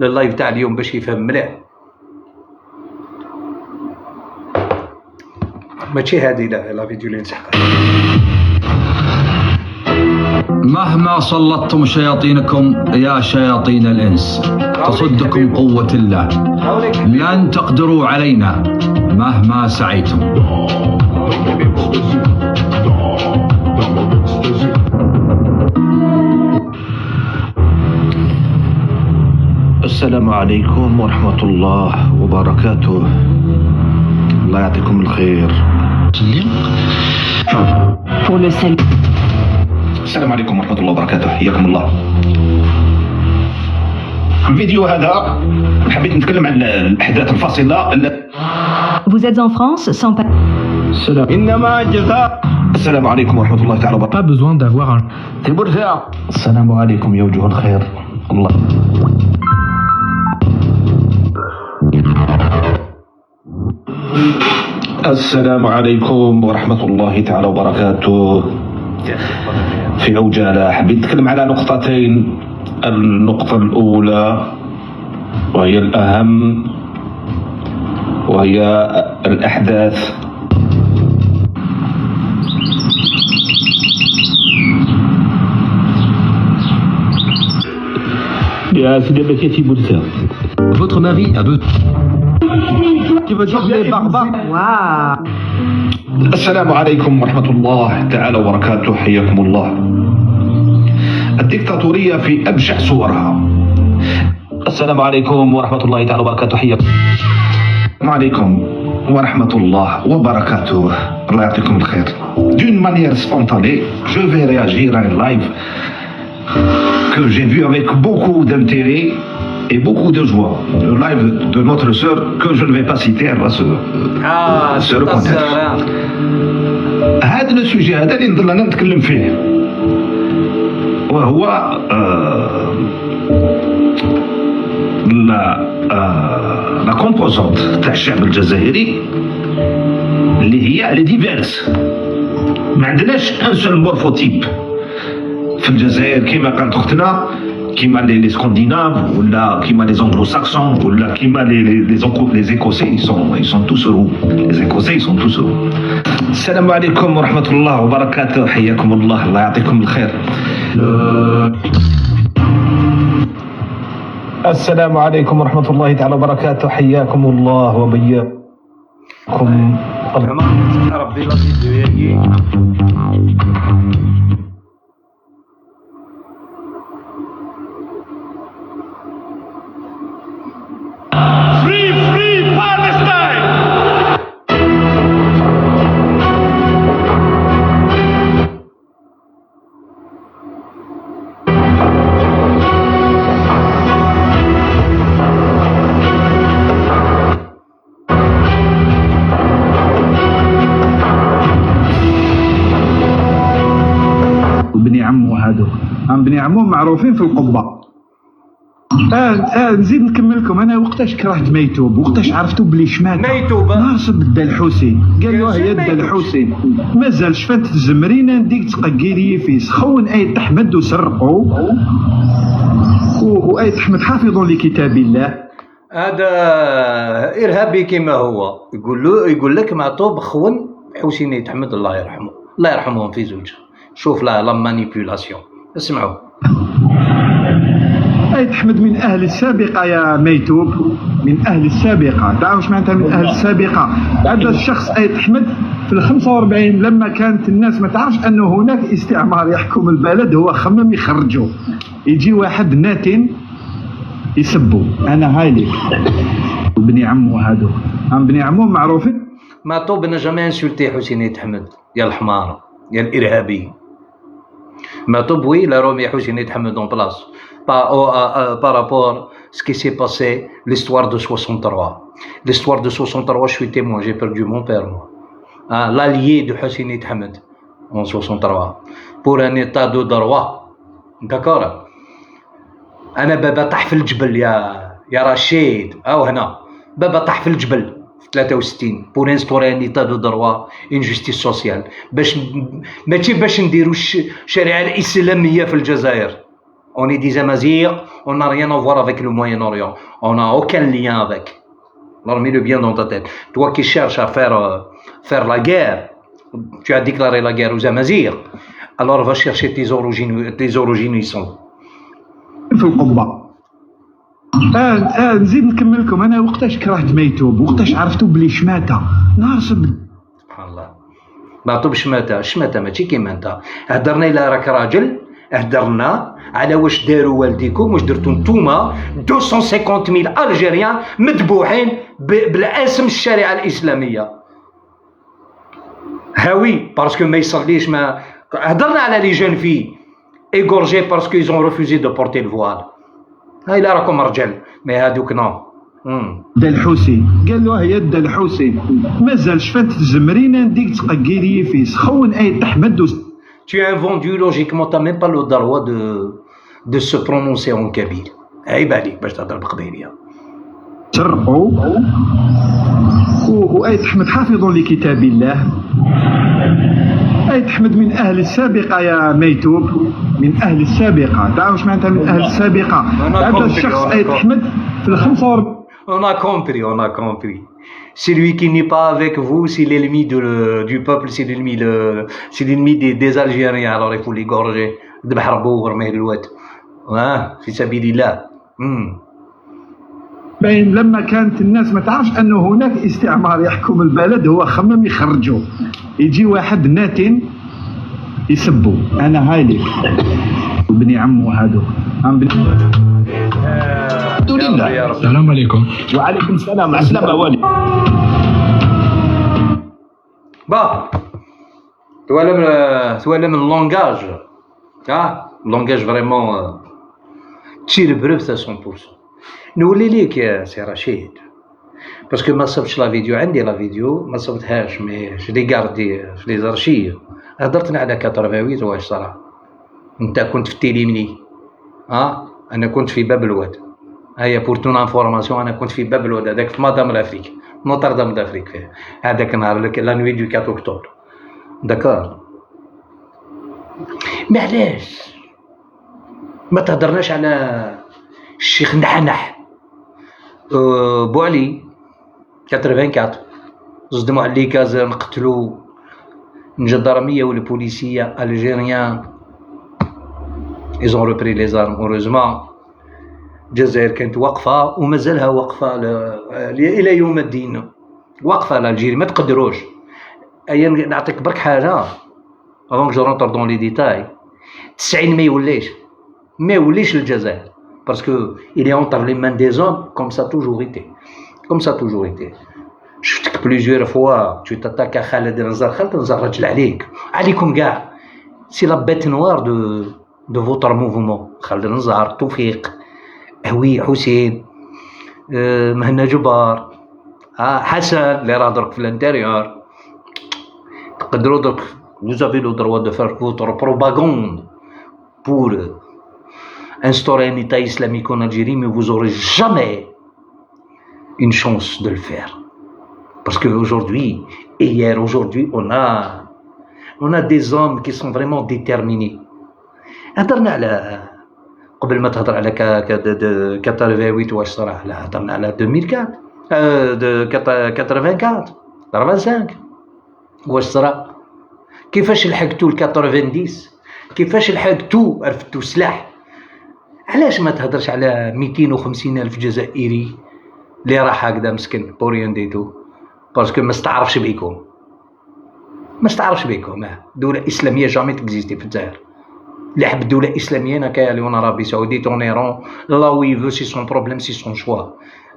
اللايف تاع اليوم باش يفهم مليح. ماشي هذه لا فيديو اللي نسحقها. مهما سلطتم شياطينكم يا شياطين الإنس تصدكم قوة الله، لن تقدروا علينا مهما سعيتم. السلام عليكم ورحمة الله وبركاته. الله يعطيكم الخير. السلام عليكم ورحمة الله وبركاته، حياكم الله. الفيديو هذا حبيت نتكلم عن الأحداث الفاصلة. Vous êtes en France sans pas. إنما جزاء. السلام عليكم ورحمة الله تعالى وبركاته. Pas besoin d'avoir un. السلام عليكم يا وجوه الخير. الله. السلام عليكم ورحمة الله تعالى وبركاته. في عجالة حبيت نتكلم على نقطتين. النقطة الأولى وهي الأهم وهي الأحداث يا سيدي بكيتي بولتا. Votre mari a deux. Tu veux dire les barbares. السلام عليكم ورحمة الله تعالى وبركاته، حياكم الله. الدكتاتورية في أبشع صورها. السلام عليكم ورحمة الله تعالى وبركاته، حياكم. السلام عليكم ورحمة الله وبركاته، الله يعطيكم الخير. D'une manière spontanée, je vais réagir à un live que j'ai vu avec beaucoup d'intérêt et beaucoup de joie. Le live de notre sœur que je ne vais pas citer, elle va se reconnaître. هذا السوجي هذا اللي نضل انا نتكلم فيه وهو لا كومبوزونت تاع الشعب الجزائري اللي هي لي ديفيرس. ما عندناش ان سول مورفوتيب في الجزائر كما قالت اختنا، كيما لي سكانديناف ولا كيما لي انجلو ساكسون ولا كيما لي ايكوسي يسون توس رو. لي ايكوسي يسون توس رو. السلام عليكم ورحمة الله وبركاته، حياكم الله، الله يعطيكم الخير. السلام عليكم ورحمة الله تعالى وبركاته، حياكم الله وبياكم. ربي لا فيديو بني عمو هادوك، بني عمو معروفين في القبة. نزيد نكمل لكم. انا وقتاش كرهت ميتوب، وقتاش عرفتو بلي شماتة ميتوب نهار صب الدلحوسي، قال له هي الدلحوسي مازال شفات الزمرينه نديك تقيري فيس خون ايت احمد وسرقوا وايت احمد حافظ لكتاب الله. هذا ارهابي كما هو يقول لك معطوب خون حسين ايت احمد الله يرحمه، الله يرحمهم في زوج. شوف لا مانيبيولاسيون. اسمعوا. ايت احمد من اهل السابقه يا ميتوب، من اهل السابقه. تعرف واش معناتها من اهل السابقه؟ هذا الشخص ايت احمد في ال 45 لما كانت الناس ما تعرفش انه هناك استعمار يحكم البلد، هو خمم يخرجوا، يجي واحد ناتن يسبوا. انا هايليك بني عمو هادو، بني عمو معروفين. معطوب انا جامي انسولتي حسين ايت احمد يا الحمار يا الارهابي. معطوب وي لا رومي حسين ايت احمد اون بلاص par rapport à ce qui s'est passé, l'histoire de 63. L'histoire de 63, je suis témoin, j'ai perdu mon père, moi. L'allié de Hussein Ahmed en 63, pour un état de droit. D'accord? أنا بابا طاح في الجبل يا رشيد، أو هنا بابا طاح في الجبل في 63 pour instaurer un état de droit, une justice sociale. ماشي باش نديرو الشريعة الإسلامية في الجزائر. On est des Amazirs, on n'a rien à voir avec le Moyen-Orient. On n'a aucun lien avec. Alors mets-le bien dans ta tête. Toi qui cherches à faire la guerre, tu as déclaré la guerre aux Amazirs. Alors va chercher tes origines ils sont. في القبة. نزيد نكمل لكم. أنا وقتاش كرهت ميتوب، وقتاش عرفتو بلي شماتة نهار صب. سبحان الله. معطوب شماتة ماشي كيما أنت. هدرنا إلا راك راجل. هدرنا على واش داروا والديكم، واش درتوا نتوما 250,000 الجيريان مذبوحين بالاسم الشريعه الاسلاميه. هاوي باسكو ما يصليش. ما هدرنا على لي جون في ايغورجي باسكو يزون ريفوزي دو بورتي الفوال. هاي لا راكم رجال، ما هادوك نو. دلحوسي قال له هي الدلحوسي مازال شفات الزمرينه نديك تقيري فيس خون ايت احمد. Tu es vendu logiquement, tu n'as même pas le droit de se prononcer en kabyle. عيب عليك باش تهضر بقبيلية. سرقوا وآيت أحمد حافظ لكتاب الله. آيت أحمد من أهل السابقة يا ميتوب، من أهل السابقة. تعرف واش معناتها من أهل السابقة؟ هذا الشخص آيت أحمد في ال 45. On a compris. C'est lui qui n'est pas avec vous, c'est l'ennemi du peuple, c'est l'ennemi des Algériens. Alors il faut l'égorger. ذبحربوه ورميه للواد. في سبيل الله. باين لما كانت الناس ما تعرفش انه هناك استعمار يحكم البلد، هو خمم يخرجوا، يجي واحد ناتن يسبوا. انا هايليك بني عمو هادو. الحمد لله. السلام عليكم. وعليكم السلام. عسلامة والي. با توالم اللونجاج. اللونجاج فريمون تشير بريف 100%. نولي ليك يا سي رشيد باسكو ما صبتش لا فيديو. عندي لا فيديو ما صبتهاش، مي جو لي غاردي في لي زارشيف. هضرتنا على 88 واش صرا. انت كنت في التيليمني، انا كنت في باب الواد. هيا بور تون انفورماسيون، انا كنت في باب الواد هذاك في مدام لافريك، نوتردام دافريك فيه هذاك النهار لا نوي دو 4 اكتوبر. داكار. معلاش ما تهضرناش على الشيخ نحنح بوعلي 84 صدموا عليه كازا، نقتلوا الجدرمية والبوليسية الجيريان. ils ont repris les armes heureusement. الجزائر كانت واقفة ومازالها واقفة إلى يوم الدين، واقفة الجيري ما تقدروش. أيام نعطيك برك حاجة avant que je rentre dans les détails. 90 ما يوليش الجزائر parce que il est entre les mains des hommes comme ça a toujours été. شفتك plusieurs fois tu t'attaques à خالد النزار. خالد النزار رجل عليكم كاع. c'est la bête noire de votre mouvement. خالد النزار، توفيق، هوي، حسين، مهنا جبار، حسن اللي راه درك في الانتيريور. تقدروا درك vous avez le droit de faire votre propagande pour instaurer un État islamique en Algérie, mais vous n'aurez jamais une chance de le faire. Parce qu'aujourd'hui, et hier, aujourd'hui, on a des hommes qui sont vraiment déterminés. هضرنا على قبل ما تهضر على 88 واش صرا، لا هضرنا على 2004 85 واش صرا، كيفاش لحقتوا ل 90، كيفاش لحقتوا رفدتوا سلاح. علاش ما تهضرش على 250 ألف جزائري اللي راح هكذا مسكن بوريان ديتو؟ باسكو ما استعرفش بيكم. دولة إسلامية جامي تكزيستي في الجزائر. اللي حب دولة إسلامية نكايا لون عربي سعودي تونيرون لا وي سي سون بروبليم سي سون شوا.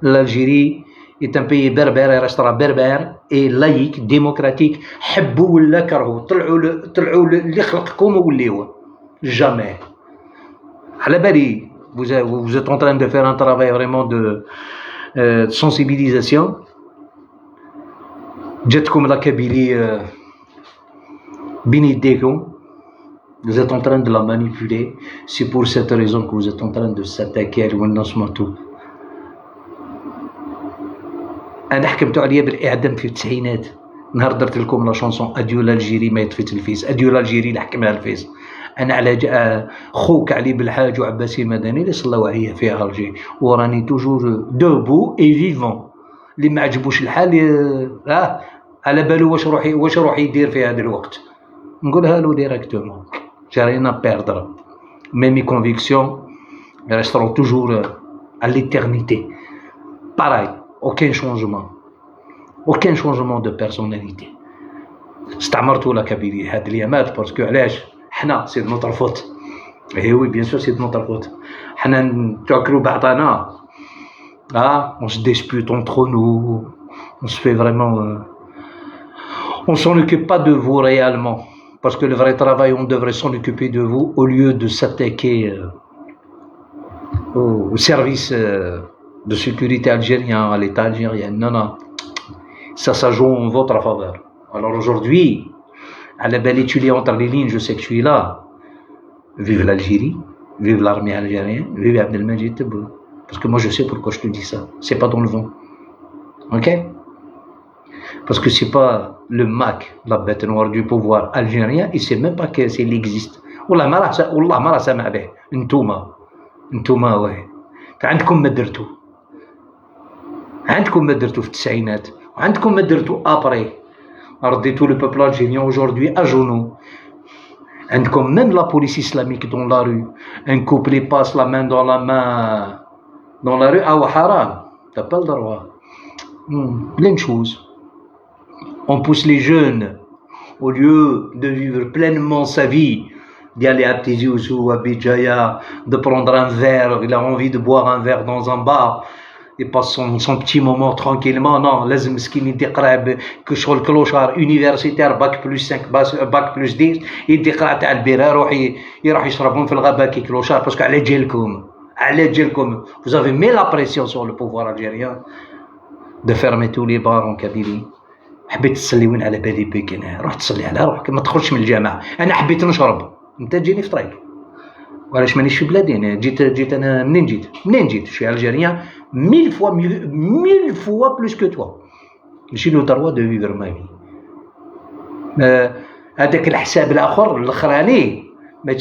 l'Algérie est un pays berbère et restera berbère et laïque démocratique. حبوا ولا كرهوا، طلعوا اللي خلقكم وليوا jamais. على بالي vous êtes en train de faire un travail vraiment de sensibilisation. جاتكم لا كابيلي بين يديكم. Vous êtes en train de la manipuler. C'est pour cette raison que vous êtes en train de s'attaquer à الناس ماتوا. أنا حكمتوا عليا بالإعدام في التسعينات. نهار درت لكم لا شونسون أديو لالجيري ما يطفيت الفيس، أديو لالجيري اللي حكمها الفيس. أنا على خوك علي بالحاج وعباسي المدني اللي صلاو عليا في ألجي، وراني توجور دوبو إي فيفون. اللي ما عجبوش الحال على بالو واش روح يدير في هذا الوقت. نقولها له ديريكتومون. J'ai rien à perdre. Mais mes convictions resteront toujours à l'éternité. Pareil, aucun changement de personnalité. استعمرتوا لا كبيري هاد اليامات باسكو علاش؟ حنا سي نوتر فوت. وي بيان سور سي نوتر فوت. حنا نتاكلوا بعضنا. on se dispute entre nous. On se fait vraiment on s'en occupe pas de vous réellement. Parce que le vrai travail, on devrait s'en occuper de vous au lieu de s'attaquer au service de sécurité algérien, à l'État algérien. Non. Ça joue en votre faveur. Alors aujourd'hui, à la belle étude entre les lignes, je sais que je suis là. Vive l'Algérie, vive l'armée algérienne, vive Abdelmajid Tebboune. Parce que moi, je sais pourquoi je te dis ça. C'est pas dans le vent. Ok? Parce que c'est pas le MAC, la bête noire du pouvoir algérien, il sait même pas qu'il existe. والله ما راه سامع به. انتوما واه عندكم ما درتو في التسعينات، وعندكم ما درتو ابري. رديتو le peuple algérien aujourd'hui à genoux. عندكم même la police islamique dans la rue. Un couple passe la main dans la main dans la rue. حرام. T'as pas le droit. Plein de choses. On pousse les jeunes, au lieu de vivre pleinement sa vie, d'y aller à Tizi Ouzou, à Béjaïa, de prendre un verre, il a envie de boire un verre dans un bar, il passe son petit moment tranquillement. Non, لازم مسكين يدي قرا كشغل كلوشار universitaire bac plus 5 bac plus 10 يدي قرا تاع البيرة يروح يشربهم في الغابة كي كلوشار. باسكو على جيلكم vous avez mis la pression sur le pouvoir algérien de fermer tous les bars en Kabylie. حبيت تصلي وين على بالي بك انا روح تصلي على روحك، ما تخرجش من الجامعه. انا حبيت نشرب، انت تجيني في طريق. وعلاش مانيش في بلادي؟ انا جيت انا منين جيت شي الجيريان 1000 fois plus que toi. ماشي لو دروا دو فيفر ما في. هذاك الحساب الاخر الاخراني ما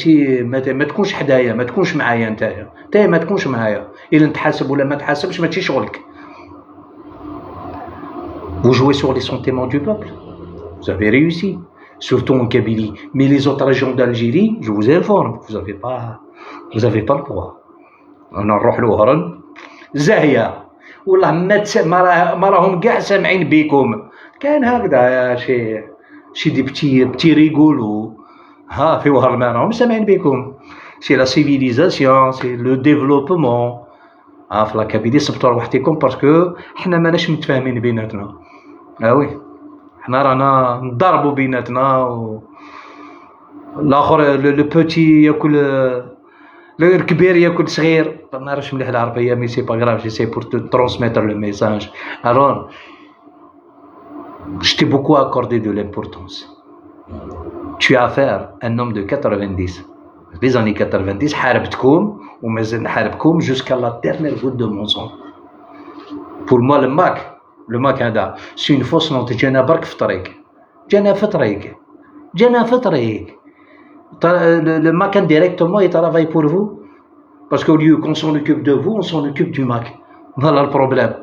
تكونش حدايا، ما تكونش معايا نتايا ما تكونش معايا. الا نتحاسب ولا ما تحاسبش ماشي شغلك. Vous jouez sur les sentiments du peuple. Vous avez réussi, surtout en Kabylie. Mais les autres régions d'Algérie, je vous informe, vous avez pas le droit. On نروح لوهران زاهية والله ما راهم كاع سامعين بكم. كان هكذا شي دي بتي ريغولو في وهران ما راهم سامعين بكم. سي لا سيفيليزاسيون، سي لو ديفلوبمون. في لا كابيلي صبتوا روحتكم باسكو حنا ماناش متفاهمين بيناتنا. وي حنا رانا نضربوا بيناتنا الاخر لو بوتي ياكل الكبير ياكل صغير. ما نعرفش مليح العربيه مي سي با غراف جيساي بور تو ترانسميتر لو ميساج. alors je t'ai beaucoup accordé de l'importance. Tu as affaire à un homme de 90. les années 90 حاربتكم ومازال نحاربكم jusqu'à la dernière goutte de mon sang. Pour moi le MAC هذا c'est une fausse note. جانا برك في طريق le MAC indirectement il travaille pour vous parce qu'au lieu qu'on s'en occupe de vous on s'en occupe du MAC. voilà le problème.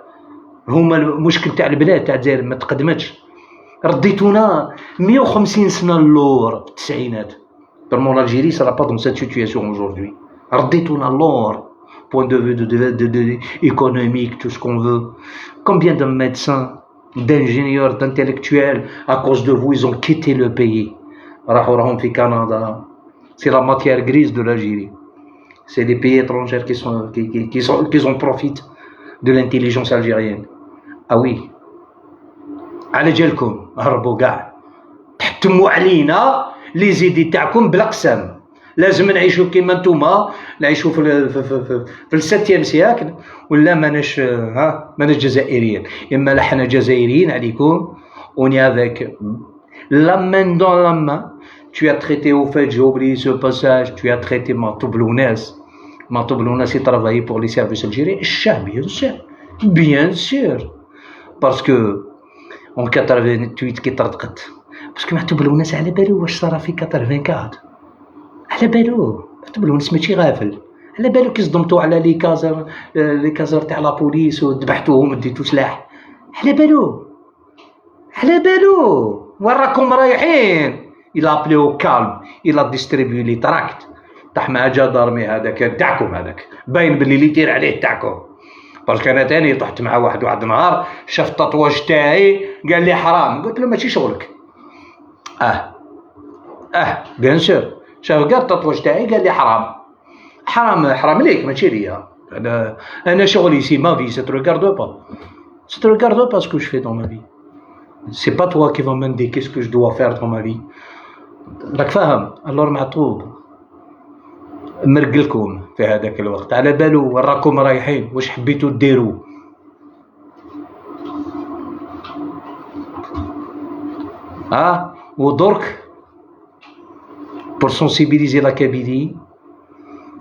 هما المشكل تاع البلاد تاع الجزائر ما تقدمتش. رديتونا 150 سنه للور في التسعينات. Vraiment l'Algérie sera pas dans cette situation aujourd'hui. رديتونا للور point de vue de économique, tout ce qu'on veut. Combien de médecins, d'ingénieurs, d'intellectuels, à cause de vous, ils ont quitté le pays. راحوا في Canada. C'est la matière grise de l'Algérie. C'est les pays étrangers qui en profitent de l'intelligence algérienne. Ah oui. على جالكم هربوا كاع تحتموا علينا لي زيدي تاعكم بالاقسام. لازم نعيشوا كيما نتوما نعيشوا في السبتيام سياكل ولا ماناش جزائريين. اما لا حنا جزائريين عليكم on est avec la main dans la main. Tu as traité au fait, j'ai oublié ce passage, tu as traité Matoblounes il travaillait pour les services algériens. Bien sûr parce que en 88 كي طردقت باسكو Matoblounes على بالو واش صرا في 84. على بالو Matoblounes ماشي غافل. على بالو كي صدمتوا على لي كازر تاع لا بوليس وذبحتوهم وديتو سلاح. على بالو وين راكم رايحين. il a appelé au calme. il a distribué les tracts. طاح مع جدارمي هذاك تاعكم هذاك باين باللي اللي يطير عليه تاعكم. باسكو انا تاني طحت مع واحد النهار شاف التطواج تاعي قال لي حرام. قلت له ماشي شغلك. بيان سور شاف قال التطواج تاعي قال لي حرام ليك ماشي ليا. انا شغلي سي ما في سي تو ريغاردو با ce que je fais dans ma vie. c'est pas toi qui va m'indiquer ce que je dois faire dans ma vie. راك فاهم. alors معطوب مرقلكم في هذاك الوقت على بالو وين راكم رايحين واش حبيتوا ديروا. ودرك pour sensibiliser la Kabylie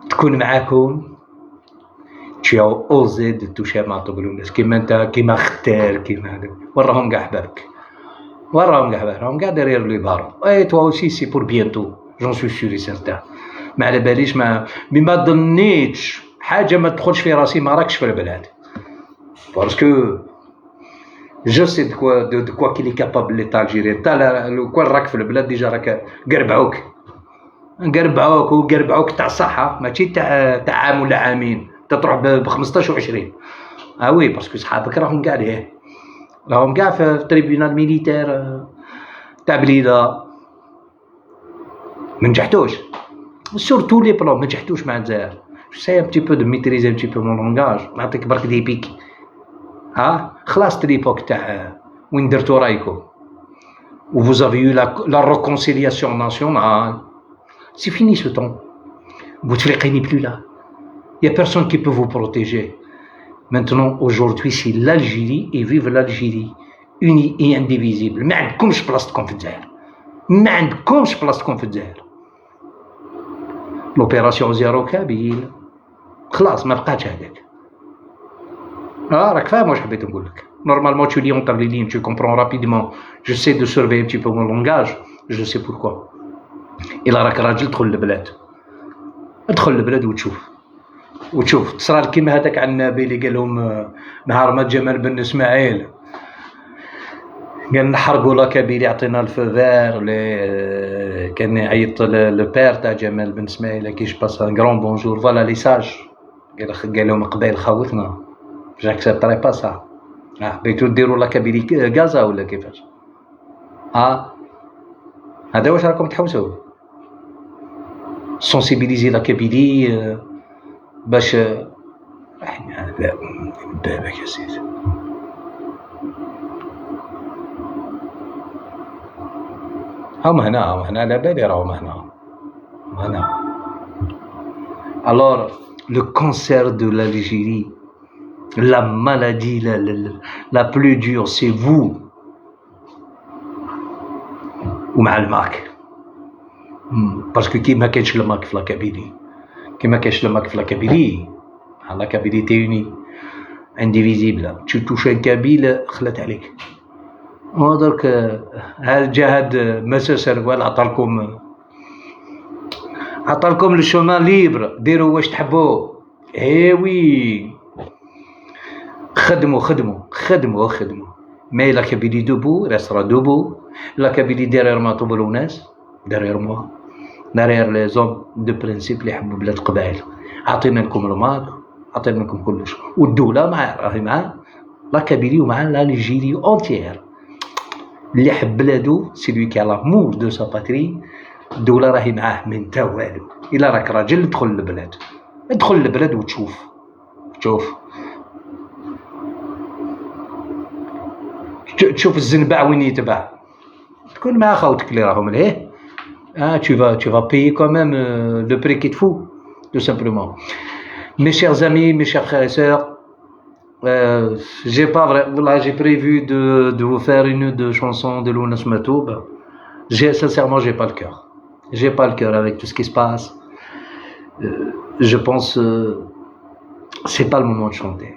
تكون معاكم. tu as osé de toucher Matoblounes كيما انت كيما اختار كيما هذا. وراهم كاع حبابك راهم كاع derrière les barreaux. et toi aussi c'est pour bientôt j'en suis sûr et certain. ما على باليش ما ظنيتش حاجه ما تدخلش في راسي ما راكش في البلاد باسكو جو سي دو كوا كي لي كابابل ليتا الجيريان. لو كان راك في البلاد ديجا راك قربعوك تاع صحه ماشي تاع عام ولا عامين تروح ب 15 و 20. وي باسكو صحابك راهم كاع ليه راهم كاع في التريبيونال ميليتير تاع بليده ما نجحتوش. sur tous les plans ما نجحتوش مع الجزائر. j'essaie un petit peu de maîtriser un petit peu mon langage. نعطيك برك دي بيك. خلاص ليبوك تاع وين درتو رايكم و vous avez eu la réconciliation nationale. c'est fini ce temps. Bouteflika n'est plus là. il y a personne qui peut vous protéger. maintenant aujourd'hui c'est l'Algérie et vive l'Algérie unie et indivisible. ما عندكمش بلاصتكم في الجزائر. l'opération زيرو كابيل خلاص ما بقاتش هذاك. راك فاهم واش حبيت نقول لك. normalement tu lis entre les lignes, tu comprends rapidement. je sais de surveiller un petit peu mon langage. je sais pourquoi. إلا راك راجل ادخل البلاد وتشوف تصرى كيما هذاك على النبي اللي قال لهم نهار ما جمال بن اسماعيل قال نحرقوا لا كبير يعطينا الفوفير كان يعيط لو بير تاع جمال بن اسماعيل كيش باس ان غران بونجور فوالا لي ساج قال لهم قبائل خوتنا جاكسبتري با سا. بغيتو ديروا لا كبيري غازا ولا كيفاش. هذا واش راكم تحوسوا سونسيبيليزي لا كبيري باش احنا لا بابك يا سيدي. هم هنا على بالي راهم هنا. alors le cancer de l'Algérie, la maladie la plus dure c'est vous ومع الماك. باسكو كي ما كاينش الماك في لاكابيلي، كي ما كاينش الماك في لاكابيلي، لاكابيلي تيوني انديفيزيبل. تو توش ان كابيل خلات عليك. درك هاد جا هاد مساسر ولا عطالكم الشومان ليبر، ديروا واش تحبوا. وي خدموا مي لاكابيلي دوبو ريسترا دوبو. لاكابيلي ديرير ما طوبلو ناس، ديرير موا، ديرير لي زوم دو برينسيپ اللي يحبوا بلاد قبائل. عطينا لكم الماك، عطينا لكم كلش، والدولة راهي مع لاكابيلي ومع الجيري اونتيير. اللي حب بلادو سي لوي كي لامور دو سا باتري، الدولة راهي معاه من تا والو. إلا راك راجل ادخل للبلاد، ادخل للبلاد وتشوف. تشوف الزنباع وين يتباع، تكون مع خوتك اللي راهم لهيه. tu vas payer quand même le prix qu'il te faut, tout simplement. Mes chers amis, mes chers frères et sœurs, j'ai prévu de vous faire une de chansons de Lounas Matoub. Sincèrement, j'ai pas le cœur. J'ai pas le cœur avec tout ce qui se passe. Je pense c'est pas le moment de chanter.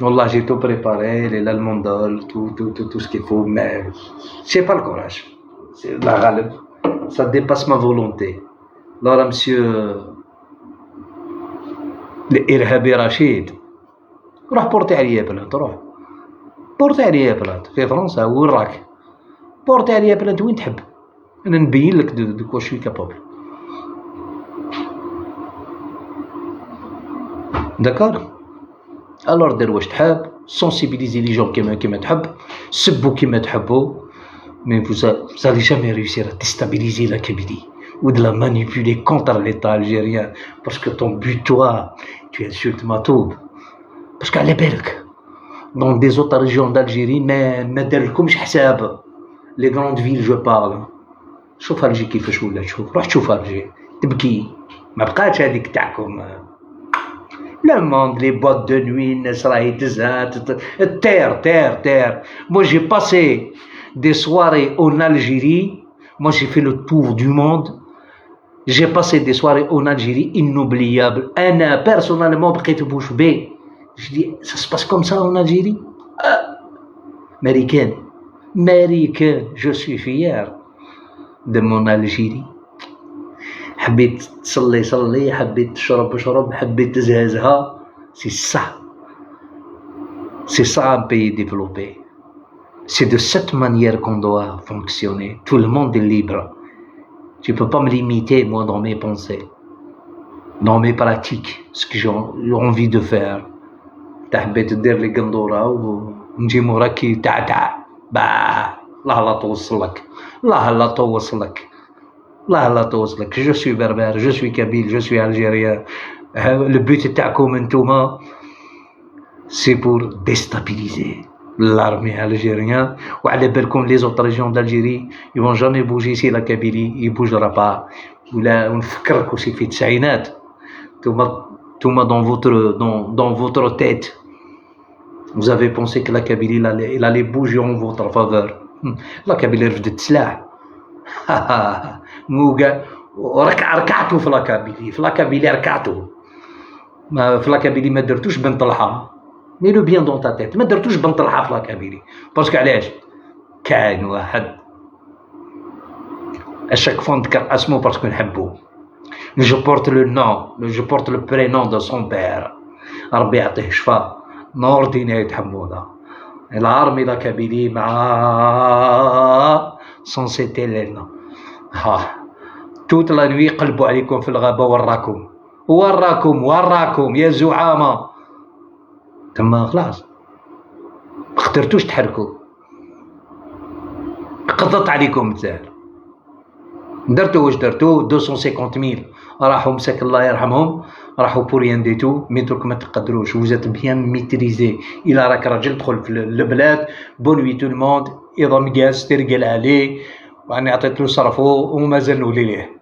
Wallah, j'ai tout préparé, les l'almondol, tout ce qu'il faut, mais j'ai pas le courage. C'est la galbe, ça dépasse ma volonté. Alors, monsieur الإرهابي رشيد، روح بورتي عليا بلاد، روح بورتي عليا بلاد في فرنسا. وين راك؟ بورتي عليا بلاد وين تحب، أنا نبين لك دو كوا شوي كابابل. داكور. الور دير واش تحب، سونسيبيليزي لي جون كيما تحب، سبوا كيما تحبوا، مي vous allez jamais réussir à déstabiliser la Kabylie ou de la manipuler contre l'État algérien, parce que ton but, toi, tu insultes Matoub. parce qu'à بالك dans des autres régions d'Algérie ما دارلكمش حساب. les grandes villes je parle. شوف الجي كيفاش ولا تشوف، روح تشوف الجي تبكي. ما بقاتش هذيك تاعكم le monde, les boîtes de nuit, الناس راهي تزهى terre. Moi j'ai passé des soirées en Algérie. Moi j'ai fait le tour du monde. J'ai passé des soirées en Algérie inoubliables. أنا personnellement بقيت بوش بيه. Je dis ça se passe comme ça en Algérie. Américain, je suis fier de mon Algérie. حبيت تصلي، حبيت تشرب، حبيت تزهزها. C'est ça un pays développé. C'est de cette manière qu'on doit fonctionner. Tout le monde est libre. Tu peux pas me limiter moi dans mes pensées, dans mes pratiques, ce que j'ai envie de faire. حبيت دير لي قندورة ونجي موراكي تاع الله لا توصلك، الله لا توصلك. je suis berbère, je suis kabyle, je suis algérien. le but تاعكم انتوما c'est pour déstabiliser l'armée algérienne. وعلى بالكم les autres régions d'Algérie ils vont jamais bouger. si la Kabylie il bougera pas. ولا نفكرك وشي في التسعينات توما dans votre tête vous avez pensé que la Kabylie il allait bouger en votre faveur. la Kabylie رفدت سلاح. موقع ركعتوا في لاكابيلي ركعتوا. في لاكابيلي ما درتوش بنت الحا. مي لو بيان دون تا تيت، ما درتوش بنت الحا في لاكابيلي. باسكو علاش؟ كاين واحد اشاك فوا نذكر اسمو باسكو نحبو. جو بورت لو نون، جو بورت لو برينون دو سون بير. ربي يعطيه شفاء. نور دين عيد حموده. العرمي لاكابيلي مع سونسيتي لينا. توت لا نوي قلبوا عليكم في الغابة. وراكم يا زعامة. تما خلاص ما قدرتوش تحركوا، قضت عليكم الجزائر. درتو واش درتو 250,000 راحوا مساك الله يرحمهم، راحوا بور ريان دي تو. مي درك ما تقدروش. وزات بيان ميتريزي. إلا راك راجل تدخل في البلاد بونوي تو الموند، إذا مقاس ترقل عليه وأنا عطيتلو صرفو ومازال نولي ليه.